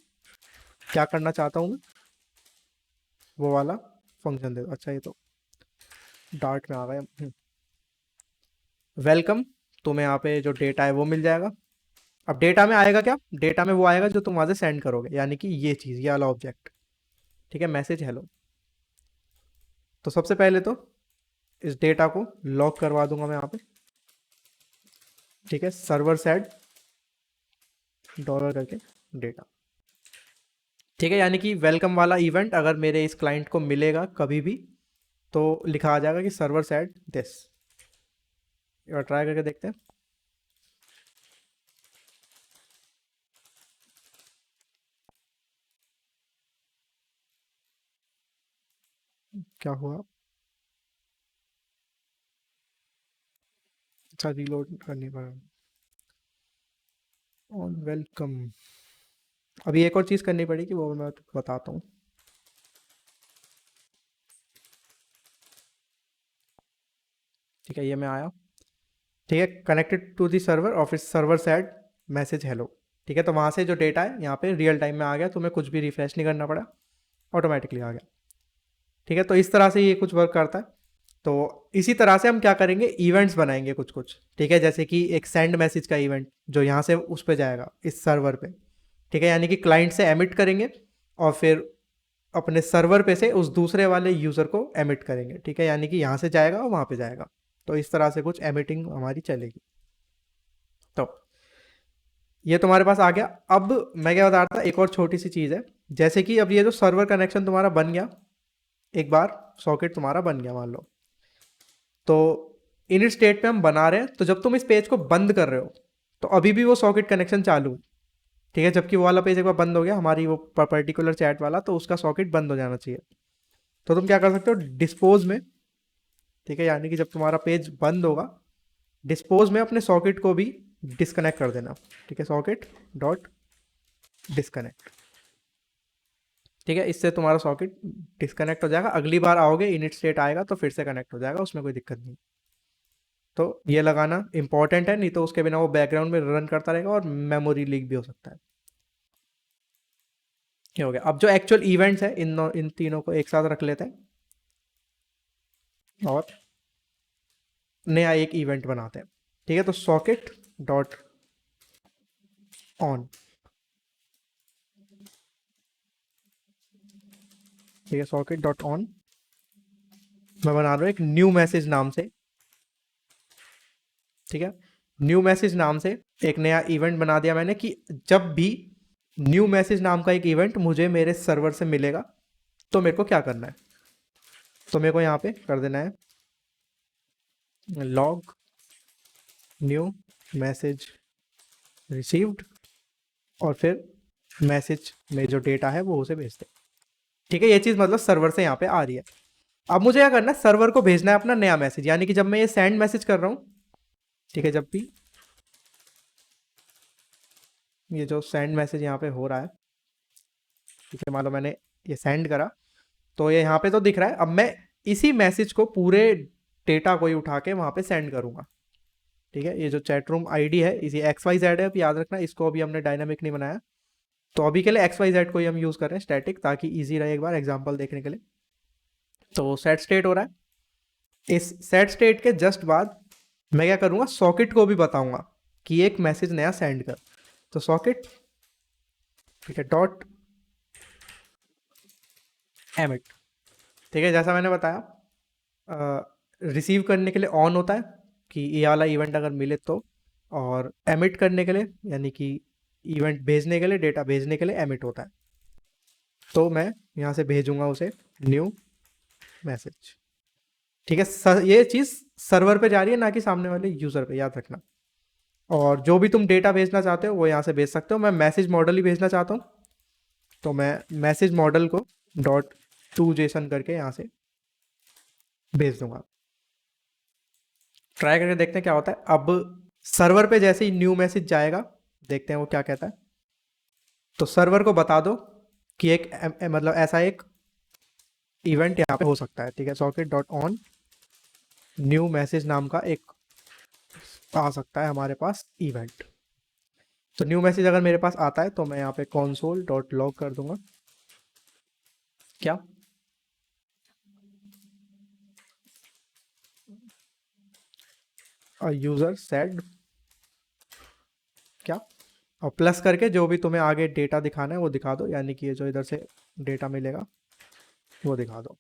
A: क्या करना चाहता हूँ मैं, वो वाला फंक्शन दे दो। अच्छा ये तो डार्ट में आ गया। वेलकम, तुम्हें यहाँ पे जो डेटा है वो मिल जाएगा। अब डेटा में आएगा क्या, डेटा में वो आएगा जो तुम वहाँ से सेंड करोगे, यानी कि ये चीज़, ये वाला ऑब्जेक्ट, ठीक है, मैसेज हेलो। तो सबसे पहले तो इस डेटा को लॉक करवा दूंगा मैं यहाँ पे, ठीक है, सर्वर साइड डॉलर करके डेटा, ठीक है। यानी कि वेलकम वाला इवेंट अगर मेरे इस क्लाइंट को मिलेगा कभी भी, तो लिखा आ जाएगा कि सर्वर साइड दिस। एक बार ट्राई करके देखते हैं क्या हुआ। अच्छा रीलोड करनी पड़ेगा। ऑन वेलकम, अभी एक और चीज़ करनी पड़ेगी, वो मैं बताता हूँ। ठीक है, ये मैं आया, ठीक है, connected to the server office server side message hello, ठीक है। तो वहाँ से जो डेटा है यहाँ पे रियल टाइम में आ गया, तुम्हें कुछ भी रिफ्रेश नहीं करना पड़ा, ऑटोमेटिकली आ गया, ठीक है। तो इस तरह से ये कुछ वर्क करता है। तो इसी तरह से हम क्या करेंगे, इवेंट्स बनाएंगे कुछ कुछ, ठीक है। जैसे कि एक सेंड मैसेज का इवेंट जो यहाँ से उस पर जाएगा इस सर्वर पे, ठीक है, यानी कि क्लाइंट से एमिट करेंगे और फिर अपने सर्वर पे से उस दूसरे वाले यूज़र को एमिट करेंगे, ठीक है, यानी कि यहाँ से जाएगा और वहाँ पे जाएगा। तो इस तरह से कुछ एमिटिंग हमारी चलेगी। तो ये तुम्हारे पास आ गया। अब मैं क्या बता रहा था, एक और छोटी सी चीज़ है, जैसे कि अब ये जो सर्वर कनेक्शन तुम्हारा बन गया, एक बार सॉकेट तुम्हारा बन गया मान लो, तो इन स्टेट पे हम बना रहे हैं, तो जब तुम इस पेज को बंद कर रहे हो तो अभी भी वो सॉकेट कनेक्शन चालू है, ठीक है। जबकि वो वाला पेज एक बार बंद हो गया हमारी वो पर्टिकुलर चैट वाला, तो उसका सॉकेट बंद हो जाना चाहिए। तो तुम क्या कर सकते हो, डिस्पोज में, ठीक है, यानी कि जब तुम्हारा पेज बंद होगा, डिस्पोज में अपने सॉकेट को भी डिस्कनेक्ट कर देना, ठीक है, सॉकेट डॉट डिस्कनेक्ट, ठीक है। इससे तुम्हारा सॉकेट डिस्कनेक्ट हो जाएगा, अगली बार आओगे इनिट स्टेट आएगा तो फिर से कनेक्ट हो जाएगा, उसमें कोई दिक्कत नहीं। तो ये लगाना इंपॉर्टेंट है, नहीं तो उसके बिना वो बैकग्राउंड में रन करता रहेगा और मेमोरी लीक भी हो सकता है। ये हो गया। अब जो एक्चुअल इवेंट्स है इन तीनों को एक साथ रख लेते हैं और नया एक इवेंट बनाते हैं, ठीक है। तो सॉकेट डॉट ऑन, ठीक है, सॉकेट डॉट ऑन मैं बना रहा हूँ एक न्यू मैसेज नाम से, ठीक है। न्यू मैसेज नाम से एक नया इवेंट बना दिया मैंने कि जब भी न्यू मैसेज नाम का एक इवेंट मुझे मेरे सर्वर से मिलेगा तो मेरे को क्या करना है, तो मेरे को यहाँ पे कर देना है लॉग न्यू मैसेज रिसीव्ड और फिर मैसेज में जो डेटा है वो उसे भेज दे, ठीक है। ये चीज़ मतलब सर्वर से यहाँ पे आ रही है। अब मुझे क्या करना है, सर्वर को भेजना है अपना नया मैसेज, यानी कि जब मैं ये सेंड मैसेज कर रहा हूँ, ठीक है, जब भी ये जो सेंड मैसेज यहाँ पे हो रहा है, ठीक है, मान लो मैंने ये सेंड करा, तो ये यहाँ पे तो दिख रहा है। अब मैं इसी मैसेज को पूरे डेटा को ही उठा के वहाँ पे सेंड करूँगा, ठीक है। ये जो चैट रूम आईडी है इसी XYZ है, अब याद रखना इसको अभी हमने डायनामिक नहीं बनाया, तो अभी के लिए XYZ को ही हम यूज़ कर रहे हैं स्टैटिक, ताकि ईजी रहे एक बार एग्जाम्पल देखने के लिए। तो सेट स्टेट हो रहा है, इस सेट स्टेट के जस्ट बाद मैं क्या करूँगा, सॉकेट को भी बताऊँगा कि एक मैसेज नया सेंड कर। तो सॉकेट, ठीक है, डॉट एमिट, ठीक है, जैसा मैंने बताया रिसीव करने के लिए ऑन होता है कि ये वाला इवेंट अगर मिले तो, और एमिट करने के लिए यानी कि इवेंट भेजने के लिए, डेटा भेजने के लिए एमिट होता है। तो मैं यहाँ से भेजूंगा उसे न्यू मैसेज, ठीक है। ये चीज़ सर्वर पे जा रही है, ना कि सामने वाले यूज़र पे, याद रखना। और जो भी तुम डेटा भेजना चाहते हो वो यहाँ से भेज सकते हो। मैं मैसेज मॉडल ही भेजना चाहता हूँ, तो मैं message model co dot to Jason करके यहाँ से भेज दूंगा। ट्राई करके देखते हैं क्या होता है। अब सर्वर पे जैसे ही न्यू मैसेज जाएगा, देखते हैं वो क्या कहता है। तो सर्वर को बता दो कि एक मतलब ऐसा एक इवेंट यहाँ पे हो सकता है, ठीक है। Socket dot on new message नाम का एक आ सकता है हमारे पास इवेंट। तो न्यू मैसेज अगर मेरे पास आता है तो मैं यहाँ पे console डॉट लॉग कर दूंगा। क्या यूजर सेड क्या, और प्लस करके जो भी तुम्हें आगे डेटा दिखाना है वो दिखा दो, यानी कि ये जो इधर से डेटा मिलेगा वो दिखा दो,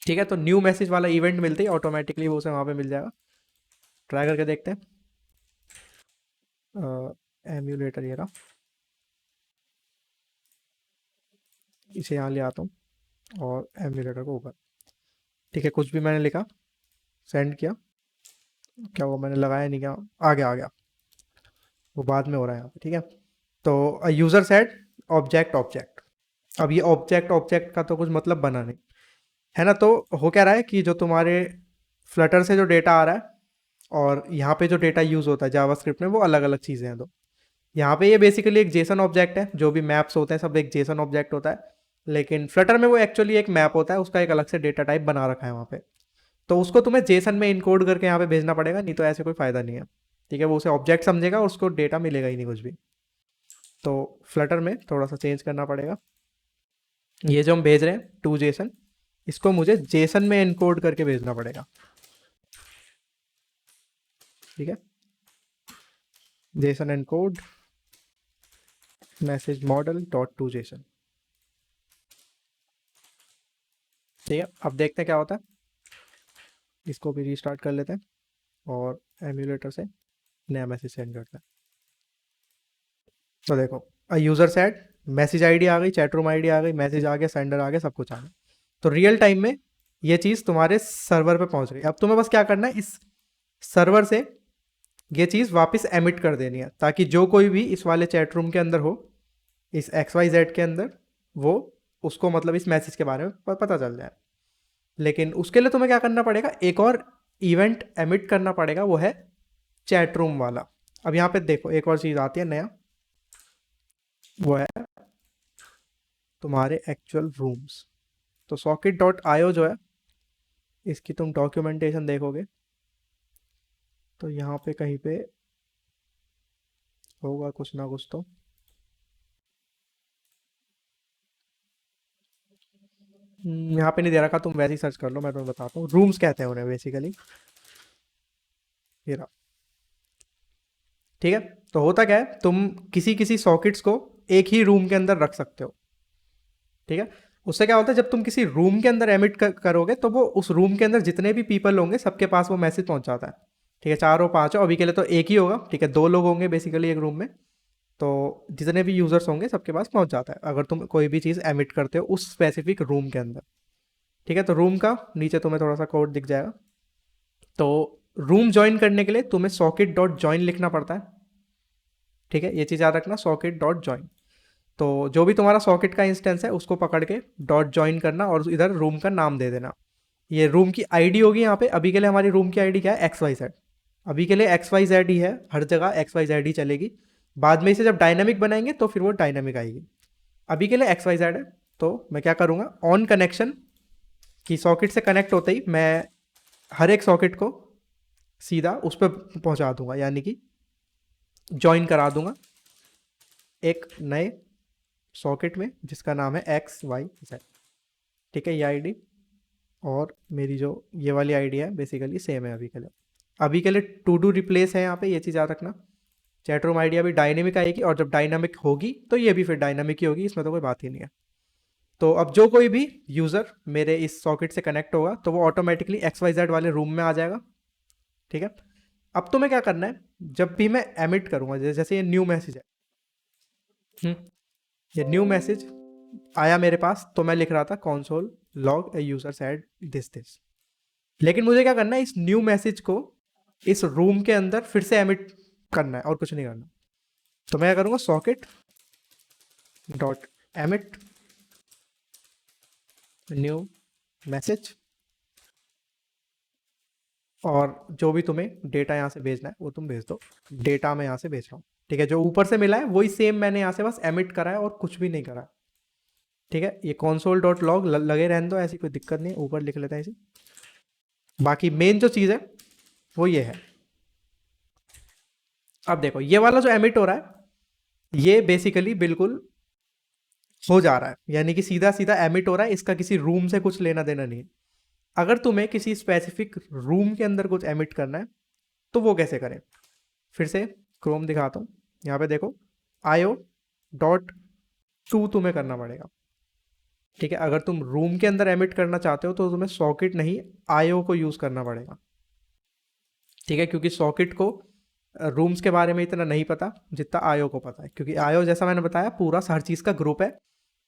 A: ठीक है। तो न्यू मैसेज वाला इवेंट मिलते ही ऑटोमेटिकली वो उसे वहाँ पे मिल जाएगा। ट्राई करके देखते हैं। एम्यूलेटर ये रहा, इसे यहाँ ले आता हूँ और एम्यूलेटर को ऊपर, ठीक है। कुछ भी मैंने लिखा, सेंड किया, क्या वो मैंने लगाया नहीं, क्या आ गया, आ गया, वो बाद में हो रहा है यहाँ पे, ठीक है। तो यूजर सेट ऑब्जेक्ट ऑब्जेक्ट, अब ये ऑब्जेक्ट ऑब्जेक्ट का तो कुछ मतलब बना नहीं है ना। तो हो क्या रहा है कि जो तुम्हारे फ्लटर से जो डेटा आ रहा है और यहाँ पे जो डेटा यूज़ होता है जावास्क्रिप्ट में वो अलग अलग चीज़ें हैं। तो यहाँ पे ये बेसिकली एक जेसन ऑब्जेक्ट है, जो भी मैप्स होते हैं सब एक जेसन ऑब्जेक्ट होता है, लेकिन फ्लटर में वो एक्चुअली एक मैप होता है, उसका एक अलग से डेटा टाइप बना रखा है वहाँ पे। तो उसको तुम्हें जेसन में इनकोड करके यहाँ पे भेजना पड़ेगा, नहीं तो ऐसे कोई फ़ायदा नहीं है, ठीक है। वो उसे ऑब्जेक्ट समझेगा और उसको डेटा मिलेगा ही नहीं कुछ भी। तो फ्लटर में थोड़ा सा चेंज करना पड़ेगा। ये जो हम भेज रहे हैं टू जेसन, इसको मुझे जेसन में इनकोड करके भेजना पड़ेगा, ठीक है। Jason encode message model dot to Jason, ठीक है। अब देखते हैं क्या होता है, इसको भी रीस्टार्ट कर लेते हैं और एम्यूलेटर से नया मैसेज सेंड करते हैं। तो देखो यूज़र सेट मैसेज आईडी आ गई, चैट रूम आईडी आ गई, मैसेज आ गया, सेंडर आ गया, सब कुछ आ गया। तो रियल टाइम में ये चीज़ तुम्हारे सर्वर पे पहुंच गई। अब तुम्हें बस क्या करना है, इस सर्वर से ये चीज़ वापस एमिट कर देनी है, ताकि जो कोई भी इस वाले चैट रूम के अंदर हो, इस एक्स वाई जेड के अंदर, वो उसको मतलब इस मैसेज के बारे में पता चल जाए। लेकिन उसके लिए तुम्हें क्या करना पड़ेगा, एक और इवेंट एमिट करना पड़ेगा, वो है चैट रूम वाला। अब यहाँ पे देखो एक और चीज़ आती है नया, वो है तुम्हारे एक्चुअल रूम्स। तो सॉकेट डॉट आईओ जो है, इसकी तुम डॉक्यूमेंटेशन देखोगे तो यहाँ पे कहीं पे होगा कुछ ना कुछ। तो यहाँ पे नहीं दे रखा, तुम वैसे ही सर्च कर लो, मैं तुम्हें बताता हूँ। रूम्स कहते हैं उन्हें बेसिकली, ये रहा, ठीक है। तो होता क्या है, तुम किसी किसी सॉकेट्स को एक ही रूम के अंदर रख सकते हो, ठीक है। उससे क्या होता है, जब तुम किसी रूम के अंदर एमिट करोगे तो वो उस रूम के अंदर जितने भी पीपल होंगे सबके पास वो मैसेज पहुंच जाता है, ठीक है। चार हो पाँच हो, अभी के लिए तो एक ही होगा, ठीक है। दो लोग होंगे बेसिकली एक रूम में, तो जितने भी यूजर्स होंगे सबके पास पहुंच जाता है अगर तुम कोई भी चीज़ एमिट करते हो उस स्पेसिफिक रूम के अंदर, ठीक है। तो रूम का नीचे तुम्हें थोड़ा सा कोड दिख जाएगा। तो रूम ज्वाइन करने के लिए तुम्हें सॉकेट डॉट ज्वाइन लिखना पड़ता है, ठीक है। ये चीज़ याद रखना, सॉकेट डॉट ज्वाइन। तो जो भी तुम्हारा सॉकेट का इंस्टेंस है उसको पकड़ के डॉट ज्वाइन करना और इधर रूम का नाम दे देना। ये रूम की आईडी होगी यहाँ पे, अभी के लिए हमारी रूम की आईडी क्या है, एक्स वाई जेड। अभी के लिए एक्स वाई जेड ही है, हर जगह एक्स वाई जेड ही चलेगी। बाद में इसे जब डायनामिक बनाएंगे तो फिर वो डायनामिक आएगी। अभी के लिए एक्स वाई जेड है। तो मैं क्या करूँगा, ऑन कनेक्शन की सॉकेट से कनेक्ट होते ही मैं हर एक सॉकेट को सीधा उस पर पहुँचा दूंगा, यानी कि ज्वाइन करा दूंगा एक नए सॉकेट में जिसका नाम है एक्स वाई जेड, ठीक है। ये आईडी और मेरी जो ये वाली आईडी है बेसिकली सेम है अभी के लिए। अभी के लिए टू डू रिप्लेस है यहाँ पे, ये चीज़ याद रखना। चैट रूम आईडी अभी डायनेमिक आएगी और जब डायनामिक होगी तो ये भी फिर डायनामिक ही होगी, इसमें तो कोई बात ही नहीं है। तो अब जो कोई भी यूज़र मेरे इस सॉकेट से कनेक्ट होगा तो वो ऑटोमेटिकली एक्स वाई जेड वाले रूम में आ जाएगा, ठीक है। अब तुम्हें क्या करना है, जब भी मैं एमिट करूँगा, जैसे ये न्यू मैसेज है, ये न्यू मैसेज आया मेरे पास तो मैं लिख रहा था console log a user said this। लेकिन मुझे क्या करना है, इस न्यू मैसेज को इस रूम के अंदर फिर से एमिट करना है और कुछ नहीं करना। तो मैं क्या करूँगा, socket dot emit new message, और जो भी तुम्हें डेटा यहाँ से भेजना है वो तुम भेज दो। डेटा मैं यहाँ से भेज रहा हूँ, ठीक है। जो ऊपर से मिला है वही सेम मैंने यहाँ से बस एमिट करा है और कुछ भी नहीं करा है, ठीक है। ये console डॉट लॉग लगे रहने दो, ऐसी कोई दिक्कत नहीं है, ऊपर लिख लेते हैं इसे। बाकी मेन जो चीज़ है वो ये है। अब देखो ये वाला जो एमिट हो रहा है ये बेसिकली बिल्कुल हो जा रहा है, यानी कि सीधा सीधा एमिट हो रहा है, इसका किसी रूम से कुछ लेना देना नहीं है। अगर तुम्हें किसी स्पेसिफिक रूम के अंदर कुछ एमिट करना है तो वो कैसे करें। फिर से क्रोम दिखाता हूँ, यहाँ पे देखो आईओ डॉट टू तुम्हें करना पड़ेगा, ठीक है। अगर तुम रूम के अंदर एमिट करना चाहते हो तो तुम्हें सॉकेट नहीं आईओ को यूज़ करना पड़ेगा, ठीक है। क्योंकि सॉकेट को रूम्स के बारे में इतना नहीं पता जितना आईओ को पता है, क्योंकि आईओ जैसा मैंने बताया पूरा हर चीज़ का ग्रुप है,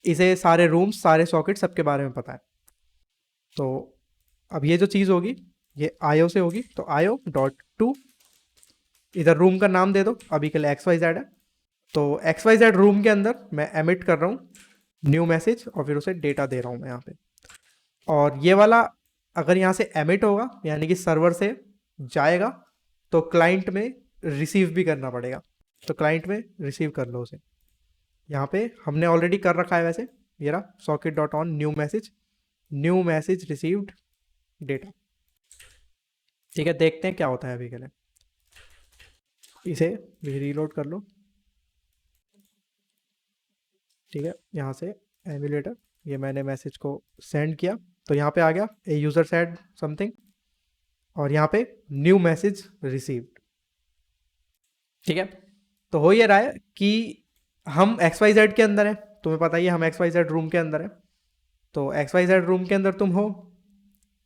A: इसे सारे रूम्स सारे सॉकेट सबके बारे में पता है। तो अब ये जो चीज़ होगी ये आईओ से होगी, तो आईओ डॉट टू, इधर रूम का नाम दे दो, अभी के लिए एक्स वाई जेड है। तो एक्स वाई जेड रूम के अंदर मैं एमिट कर रहा हूँ न्यू मैसेज और फिर उसे डेटा दे रहा हूँ मैं यहाँ पे। और ये वाला अगर यहाँ से एमिट होगा यानी कि सर्वर से जाएगा तो क्लाइंट में रिसीव भी करना पड़ेगा, तो क्लाइंट में रिसीव कर लो उसे। यहाँ पे हमने ऑलरेडी कर रखा है वैसे, ये रहा socket dot on new message received data, ठीक है। देखते हैं क्या होता है अभी के लिए, इसे भी रीलोड कर लो, ठीक है। यहाँ से एमुलेटर, ये मैंने मैसेज को सेंड किया तो यहाँ पे आ गया ए यूज़र सेड समथिंग, और यहाँ पे न्यू मैसेज रिसीव्ड, ठीक है। तो हो ये रहा है कि हम एक्स वाई जेड के अंदर है, तुम्हें पता ही है हम एक्स वाई जेड रूम के अंदर है। तो एक्स वाई जेड रूम के अंदर तुम हो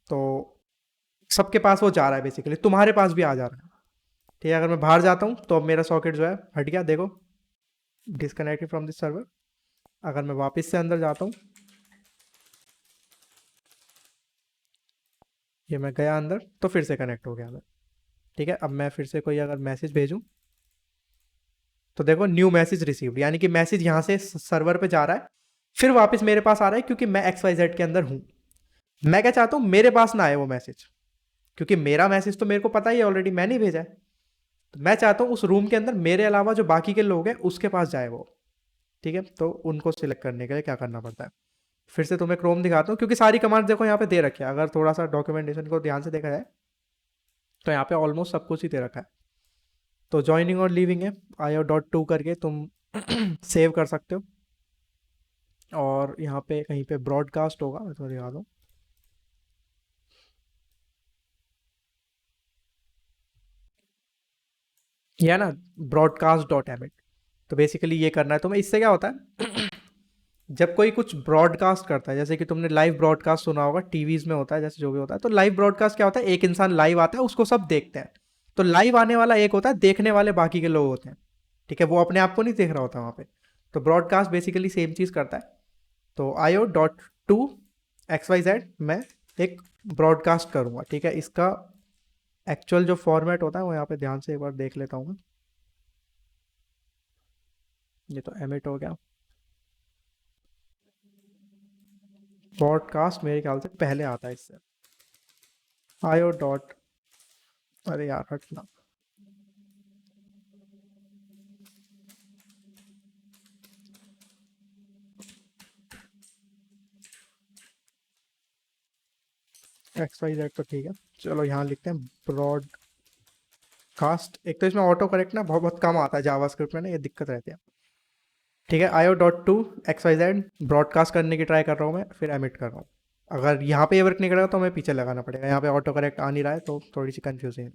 A: तो सबके पास वो जा रहा है, बेसिकली तुम्हारे पास भी आ जा रहा है, ठीक है। अगर मैं बाहर जाता हूँ तो अब मेरा सॉकेट जो है हट गया, देखो डिस्कनेक्टेड फ्रॉम दिस सर्वर। अगर मैं वापस से अंदर जाता हूँ, ये मैं गया अंदर तो फिर से कनेक्ट हो गया मैं, ठीक है। अब मैं फिर से कोई अगर मैसेज भेजूँ तो देखो न्यू मैसेज रिसीव्ड, यानी कि मैसेज यहाँ से सर्वर पे जा रहा है फिर वापस मेरे पास आ रहा है, क्योंकि मैं एक्स वाई जेड के अंदर हूँ। मैं क्या चाहता हूँ मेरे पास ना आए वो मैसेज, क्योंकि मेरा मैसेज तो मेरे को पता ही है ऑलरेडी, मैंने ही भेजा है। तो मैं चाहता हूँ उस रूम के अंदर मेरे अलावा जो बाकी के लोग हैं उसके पास जाए वो, ठीक है। तो उनको सिलेक्ट करने के लिए क्या करना पड़ता है, फिर से तुम्हें क्रोम दिखाता हूँ, क्योंकि सारी कमांड देखो यहाँ पे दे रखी है। अगर थोड़ा सा डॉक्यूमेंटेशन को ध्यान से देखा जाए तो यहाँ पे ऑलमोस्ट सब कुछ ही दे रखा है। तो ज्वाइनिंग और लीविंग है, आईओ डॉट टू करके तुम सेव कर सकते हो। और यहाँ पे कहीं पे ब्रॉडकास्ट होगा, मैं तुम्हें दिखा दूँ, ये है ना ब्रॉडकास्ट डॉट एमिट। तो बेसिकली ये करना है तुम्हें। इससे क्या होता है जब कोई कुछ ब्रॉडकास्ट करता है, जैसे कि तुमने लाइव ब्रॉडकास्ट सुना होगा, टीवीज में होता है जैसे जो भी होता है, तो लाइव ब्रॉडकास्ट क्या होता है, एक इंसान लाइव आता है उसको सब देखते हैं। तो लाइव आने वाला एक होता है, देखने वाले बाकी के लोग होते हैं, ठीक है। वो अपने आप को नहीं देख रहा होता वहाँ पे। तो ब्रॉडकास्ट बेसिकली सेम चीज़ करता है। तो IO dot to X Y Z मैं एक ब्रॉडकास्ट करूँगा, ठीक है। इसका एक्चुअल जो फॉर्मेट होता है वो यहाँ पे ध्यान से एक बार देख लेता हूँ मैं। ये तो एमिट हो गया, ब्रॉडकास्ट मेरे ख्याल से पहले आता है इससे, आईओ डॉट, अरे यार हटना, एक्स वाई जेड तो ठीक है। चलो यहाँ लिखते हैं ब्रॉडकास्ट। एक तो इसमें ऑटो करेक्ट ना बहुत बहुत कम आता है जावास्क्रिप्ट में ना, ये दिक्कत रहती है, ठीक है। IO dot to X Y Z broadcast करने की ट्राई कर रहा हूँ मैं, फिर एमिट कर रहा हूँ। अगर यहाँ पे ये वर्क नहीं करेगा तो हमें पीछे लगाना पड़ेगा, यहाँ पे ऑटो करेक्ट आ नहीं रहा है तो थोड़ी सी कंफ्यूजिंग है।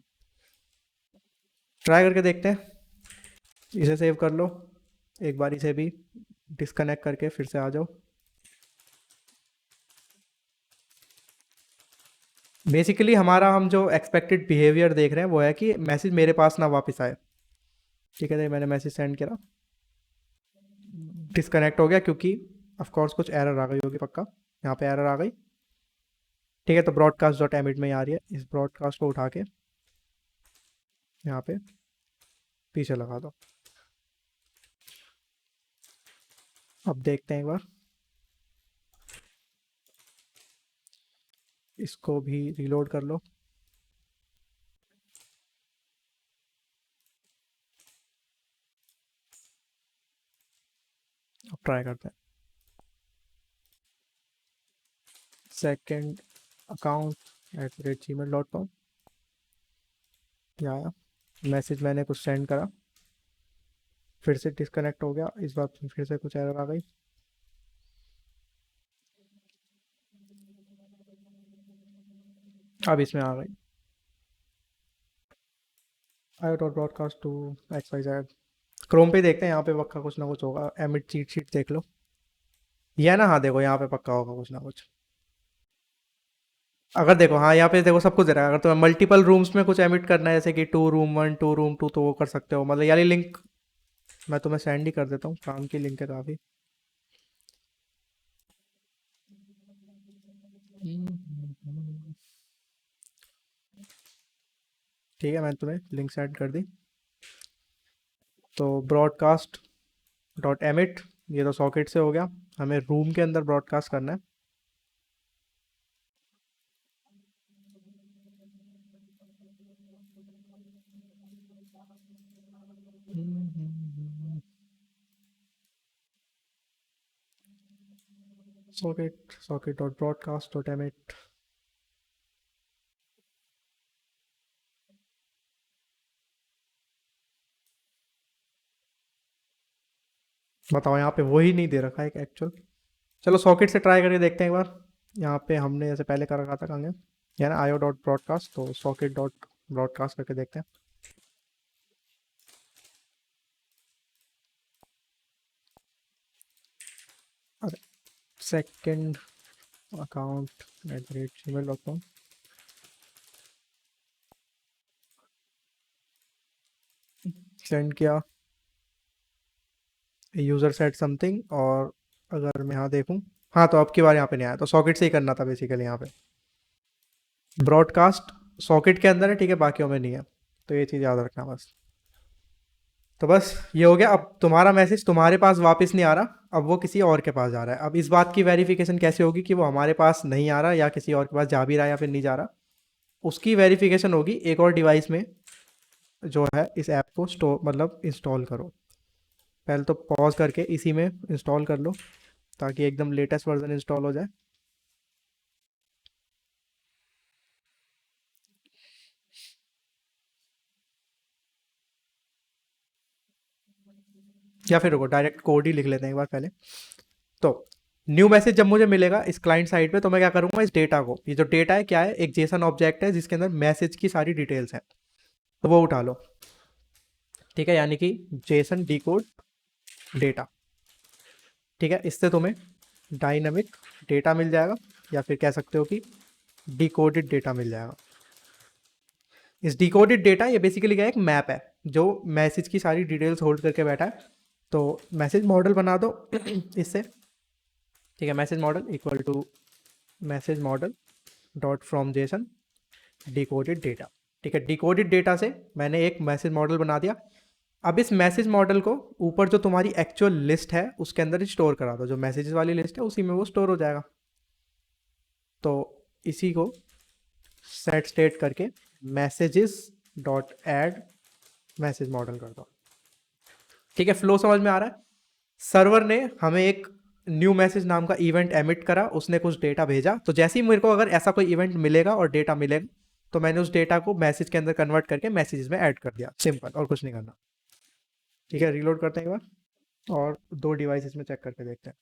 A: ट्राई करके देखते हैं, इसे सेव कर लो, एक बार इसे भी डिस्कनेक्ट करके फिर से आ जाओ। बेसिकली हमारा हम जो एक्सपेक्टेड बिहेवियर देख रहे हैं वो है कि मैसेज मेरे पास ना वापस आए, ठीक है। तो मैंने मैसेज सेंड करा, डिस्कनेक्ट हो गया क्योंकि ऑफ कोर्स कुछ एरर आ गई होगी पक्का, यहाँ पे एरर आ गई, ठीक है। तो ब्रॉडकास्ट डॉट एमिट में ही आ रही है, इस ब्रॉडकास्ट को उठा के यहाँ पे पीछे लगा दो। अब देखते हैं एक बार, इसको भी रीलोड कर लो, अब ट्राई करते हैं। Second account @gmail.com। या मैसेज मैंने कुछ सेंड करा, फिर से डिस्कनेक्ट हो गया, इस बार फिर से कुछ एरर आ गई। अब इसमें आ गई, I dot broadcast to XYZ। Chrome पे देखते हैं, यहाँ पे पक्का कुछ ना कुछ होगा। एमिट चीट शीट देख लो, ये है ना, हाँ देखो यहाँ पे पक्का होगा कुछ ना कुछ। अगर देखो, हाँ यहाँ पे देखो सब कुछ दे रहा है। अगर तुम्हें मल्टीपल रूम्स में कुछ एमिट करना है, जैसे कि 2 रूम 1 2 रूम 2, तो वो कर सकते हो। मतलब यानी लिंक मैं तुम्हें सेंड ही कर देता हूँ, काम की लिंक है काफ़ी। ठीक है, मैंने तुम्हें लिंक सेंड कर दी। तो ब्रॉडकास्ट डॉट एमिट, ये तो सॉकेट से हो गया। हमें रूम के अंदर ब्रॉडकास्ट करना है। Socket dot broadcast dot emit. बताओ, यहाँ पे वही नहीं दे रखा है एक्चुअल। चलो सॉकेट से ट्राई करके देखते हैं एक बार। यहाँ पे हमने जैसे पहले कर रखा था, कहाँ गया, या ना आयो डॉट ब्रॉडकास्ट, तो सॉकेट डॉट ब्रॉडकास्ट करके देखते हैं। अरे, सेकेंड अकाउंट @gmail.com। सेंड किया, यूज़र सेट समथिंग, और अगर मैं यहाँ देखूँ, हाँ तो अब की बार यहाँ पे नहीं आया, तो सॉकेट से ही करना था बेसिकली यहाँ पे। ब्रॉडकास्ट सॉकेट के अंदर है, ठीक है, बाकियों में नहीं है। तो ये चीज़ याद रखना बस। तो बस ये हो गया। अब तुम्हारा मैसेज तुम्हारे पास वापस नहीं आ रहा, अब वो किसी और के पास जा रहा है। अब इस बात की वेरिफिकेशन कैसे होगी कि वो हमारे पास नहीं आ रहा, या किसी और के पास जा भी रहा है या फिर नहीं जा रहा। उसकी वेरिफिकेशन होगी एक और डिवाइस में, जो है इस ऐप को स्टोर मतलब इंस्टॉल करो। पहले तो पॉज करके इसी में इंस्टॉल कर लो, ताकि एकदम लेटेस्ट वर्जन इंस्टॉल हो जाए। या फिर रुको, डायरेक्ट कोड ही लिख लेते हैं एक बार पहले। तो न्यू मैसेज जब मुझे मिलेगा इस क्लाइंट साइड पे, तो मैं क्या करूंगा, इस डेटा को, ये जो डेटा है क्या है, एक जेसन ऑब्जेक्ट है जिसके अंदर मैसेज की सारी डिटेल्स हैं, तो वो उठा लो। ठीक है, यानी कि जेसन डी कोड डेटा। ठीक है, इससे तुम्हें डायनामिक डेटा मिल जाएगा, या फिर कह सकते हो कि डिकोडेड डेटा मिल जाएगा। इस डिकोडेड डेटा, ये बेसिकली क्या है, एक मैप है जो मैसेज की सारी डिटेल्स होल्ड करके बैठा है। तो मैसेज मॉडल बना दो इससे। ठीक है, message model equal to message model dot from JSON decoded data. ठीक है, डिकोडेड डेटा से मैंने एक मैसेज मॉडल बना दिया। अब इस मैसेज मॉडल को ऊपर जो तुम्हारी एक्चुअल लिस्ट है उसके अंदर ही स्टोर करा दो, जो मैसेजेस वाली लिस्ट है उसी में वो स्टोर हो जाएगा। तो इसी को सेट स्टेट करके messages dot add message model कर दो। ठीक है, फ्लो समझ में आ रहा है। सर्वर ने हमें एक न्यू मैसेज नाम का इवेंट एमिट करा, उसने कुछ डेटा भेजा, तो जैसे ही मेरे को अगर ऐसा कोई इवेंट मिलेगा और डेटा मिलेगा, तो मैंने उस डेटा को मैसेज के अंदर कन्वर्ट करके मैसेजेस में ऐड कर दिया, सिंपल, और कुछ नहीं करना। ठीक है, रीलोड करते हैं एक बार, और दो डिवाइसेस में चेक करके देखते हैं।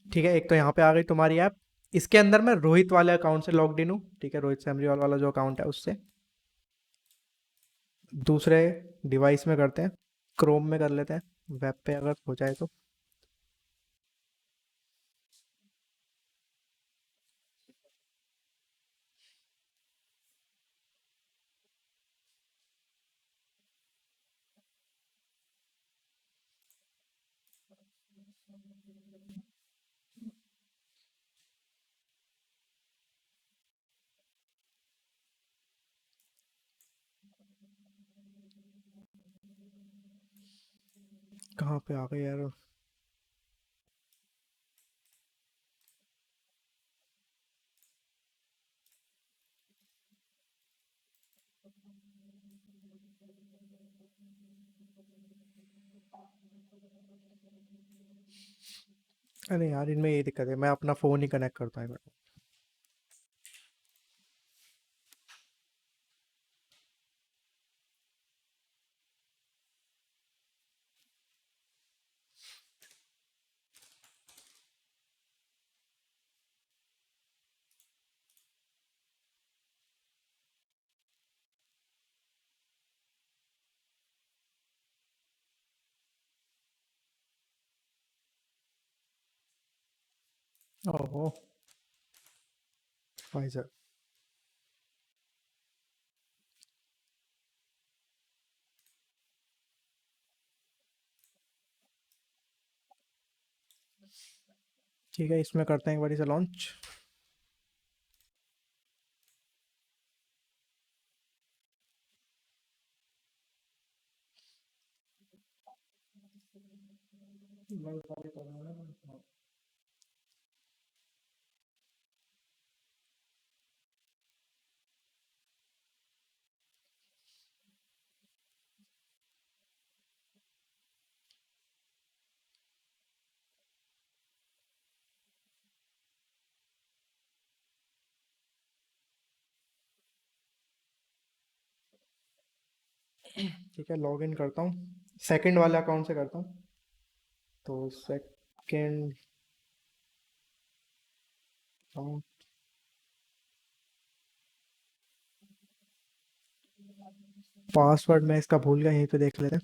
A: ठीक है, एक तो यहाँ पे आ गई तुम्हारी ऐप। इसके अंदर मैं रोहित वाले अकाउंट से लॉग्ड इन हूँ। ठीक है, रोहित सेमरीवाल वाला जो अकाउंट है उससे। दूसरे डिवाइस में करते हैं, क्रोम में कर लेते हैं, वेब पे अगर हो जाए तो। कहाँ पे आ गए यार? अरे यार, इनमें ये दिक्कत है, मैं अपना फ़ोन ही कनेक्ट करता हूँ। ओहो। भाई साहब। ठीक है, इसमें करते हैं एक बारी से लॉन्च। ठीक है, लॉग इन करता हूँ, सेकंड वाले अकाउंट से करता हूँ। तो सेकंड अकाउंट, पासवर्ड मैं इसका भूल गया, यहीं पे देख लेते हैं।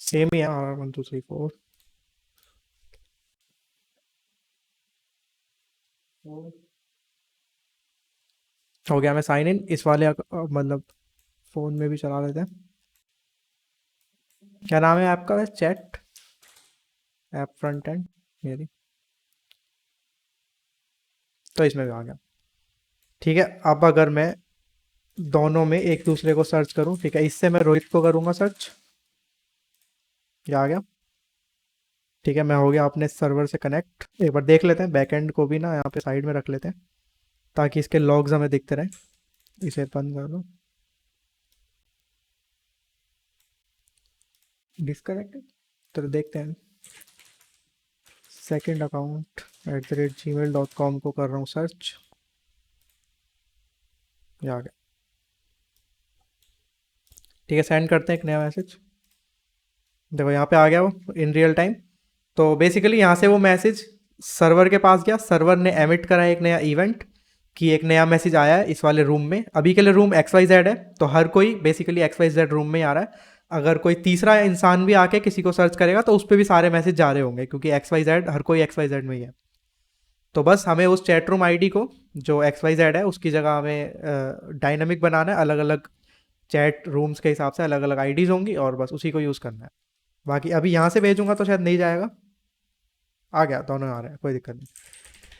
A: सेम ही है, 1 2 3 4। हो गया, मैं साइन इन इस वाले मतलब फ़ोन में भी चला लेते हैं। क्या नाम है आपका? चैट ऐप फ्रंट एंड मेरी, तो इसमें भी आ गया। ठीक है, अब अगर मैं दोनों में एक दूसरे को सर्च करूं, ठीक है, इससे मैं रोहित को करूंगा सर्च। ये आ गया। ठीक है, मैं हो गया अपने सर्वर से कनेक्ट। एक बार देख लेते हैं बैकएंड को भी ना, यहाँ पे साइड में रख लेते हैं ताकि इसके लॉग्स हमें दिखते रहें। इसे बंद कर लो। डिस्कनेक्टेड, तो देखते हैं। सेकंड अकाउंट @gmail.com को कर रहा हूँ सर्च। ये आ गया। ठीक है, सेंड करते हैं एक नया मैसेज। देखो यहाँ पे आ गया वो इन रियल टाइम। तो बेसिकली यहाँ से वो मैसेज सर्वर के पास गया, सर्वर ने एमिट करा एक नया इवेंट कि एक नया मैसेज आया है इस वाले रूम में। अभी के लिए रूम XYZ है, तो हर कोई बेसिकली XYZ रूम में ही आ रहा है। अगर कोई तीसरा इंसान भी आके किसी को सर्च करेगा तो उस पर भी सारे मैसेज जा रहे होंगे, क्योंकि XYZ, हर कोई XYZ में ही है। तो बस हमें उस चैट रूम आईडी को, जो XYZ है, उसकी जगह हमें डायनामिक बनाना है। अलग अलग चैट रूम्स के हिसाब से अलग अलग आईडीज होंगी और बस उसी को यूज़ करना है। बाकी अभी यहाँ से भेजूंगा तो शायद नहीं जाएगा। आ गया, दोनों आ रहे हैं, कोई दिक्कत नहीं।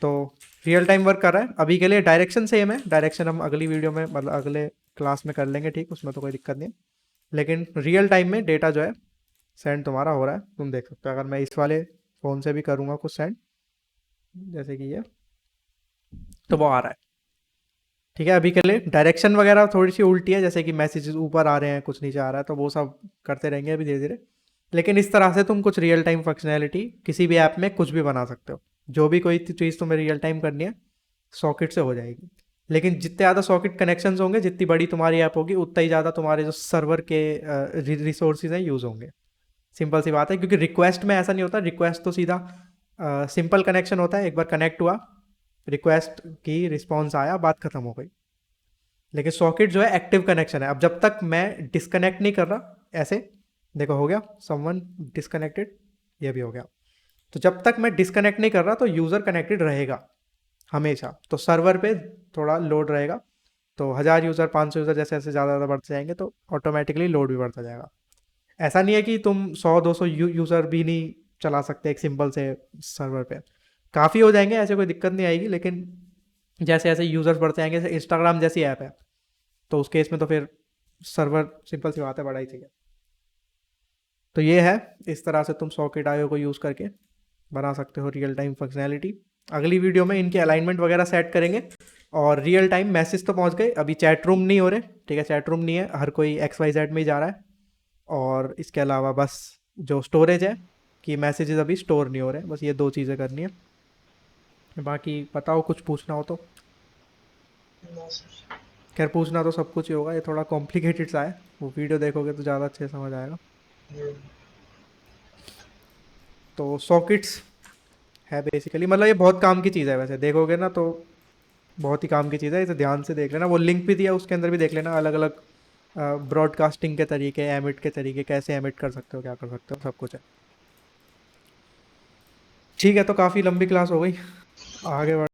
A: तो रियल टाइम वर्क कर रहा है अभी के लिए। डायरेक्शन सेम है, डायरेक्शन हम अगली वीडियो में मतलब अगले क्लास में कर लेंगे, ठीक, उसमें तो कोई दिक्कत नहीं है। लेकिन रियल टाइम में डेटा जो है सेंड तुम्हारा हो रहा है, तुम देख सकते हो। अगर मैं इस वाले फ़ोन से भी करूँगा कुछ सेंड, जैसे कि ये, तो वो आ रहा है। ठीक है, अभी के लिए डायरेक्शन वगैरह थोड़ी सी उल्टी है, जैसे कि मैसेजेस ऊपर आ रहे हैं कुछ नीचे आ रहा है, तो वो सब करते रहेंगे अभी धीरे धीरे। लेकिन इस तरह से तुम कुछ रियल टाइम फंक्शनैलिटी किसी भी ऐप में कुछ भी बना सकते हो। जो भी कोई चीज़ तुम्हें रियल टाइम करनी है, सॉकेट से हो जाएगी। लेकिन जितने ज़्यादा सॉकेट कनेक्शंस होंगे, जितनी बड़ी तुम्हारी ऐप होगी, उतना ही ज़्यादा तुम्हारे जो सर्वर के रिसोर्सेज हैं यूज़ होंगे। सिंपल सी बात है, क्योंकि रिक्वेस्ट में ऐसा नहीं होता। रिक्वेस्ट तो सीधा सिंपल कनेक्शन होता है, एक बार कनेक्ट हुआ, रिक्वेस्ट की रिस्पॉन्स आया, बात खत्म हो गई। लेकिन सॉकेट जो है एक्टिव कनेक्शन है। अब जब तक मैं डिस्कनेक्ट नहीं कर रहा, ऐसे देखो हो गया, समवन डिस्कनेक्टेड, ये भी हो गया। तो जब तक मैं डिस्कनेक्ट नहीं कर रहा तो यूज़र कनेक्टेड रहेगा हमेशा। तो सर्वर पे थोड़ा लोड रहेगा, तो 1000 यूज़र 500 यूज़र जैसे जैसे ज़्यादा ज़्यादा बढ़ते जाएंगे तो ऑटोमेटिकली लोड भी बढ़ता जाएगा। ऐसा नहीं है कि तुम 100-200 यूज़र भी नहीं चला सकते एक सिंपल से सर्वर पे। काफ़ी हो जाएंगे, ऐसे कोई दिक्कत नहीं आएगी, लेकिन जैसे जैसे यूज़र्स बढ़ते आएंगे, जैसे इंस्टाग्राम जैसी ऐप है, तो उस केस में तो फिर सर्वर सिंपल सी बात है बड़ा ही चाहिए। तो ये है, इस तरह से तुम सॉकेट आईओ को यूज़ करके बना सकते हो रियल टाइम फंक्शनैलिटी। अगली वीडियो में इनके अलाइनमेंट वगैरह सेट करेंगे। और रियल टाइम मैसेज तो पहुंच गए, अभी चैट रूम नहीं हो रहे, ठीक है, चैट रूम नहीं है, हर कोई XYZ में ही जा रहा है। और इसके अलावा बस जो स्टोरेज है कि मैसेजेस अभी स्टोर नहीं हो रहे, बस ये दो चीज़ें करनी है। बाकी बताओ, कुछ पूछना हो तो।
B: ना सर।
A: खैर पूछना तो सब कुछ ही होगा, ये थोड़ा कॉम्प्लिकेटेड सा है, वो वीडियो देखोगे तो ज़्यादा अच्छे से समझ आएगा।
B: हम्म,
A: तो सॉकेट्स है बेसिकली, मतलब ये बहुत काम की चीज़ है वैसे देखोगे ना तो, बहुत ही काम की चीज़ है, इसे ध्यान से देख लेना। वो लिंक भी दिया उसके अंदर भी देख लेना, अलग अलग ब्रॉडकास्टिंग के तरीके, एमिट के तरीके, कैसे एमिट कर सकते हो, क्या कर सकते हो, सब कुछ है। ठीक है, तो काफ़ी लंबी क्लास हो गई, आगे बढ़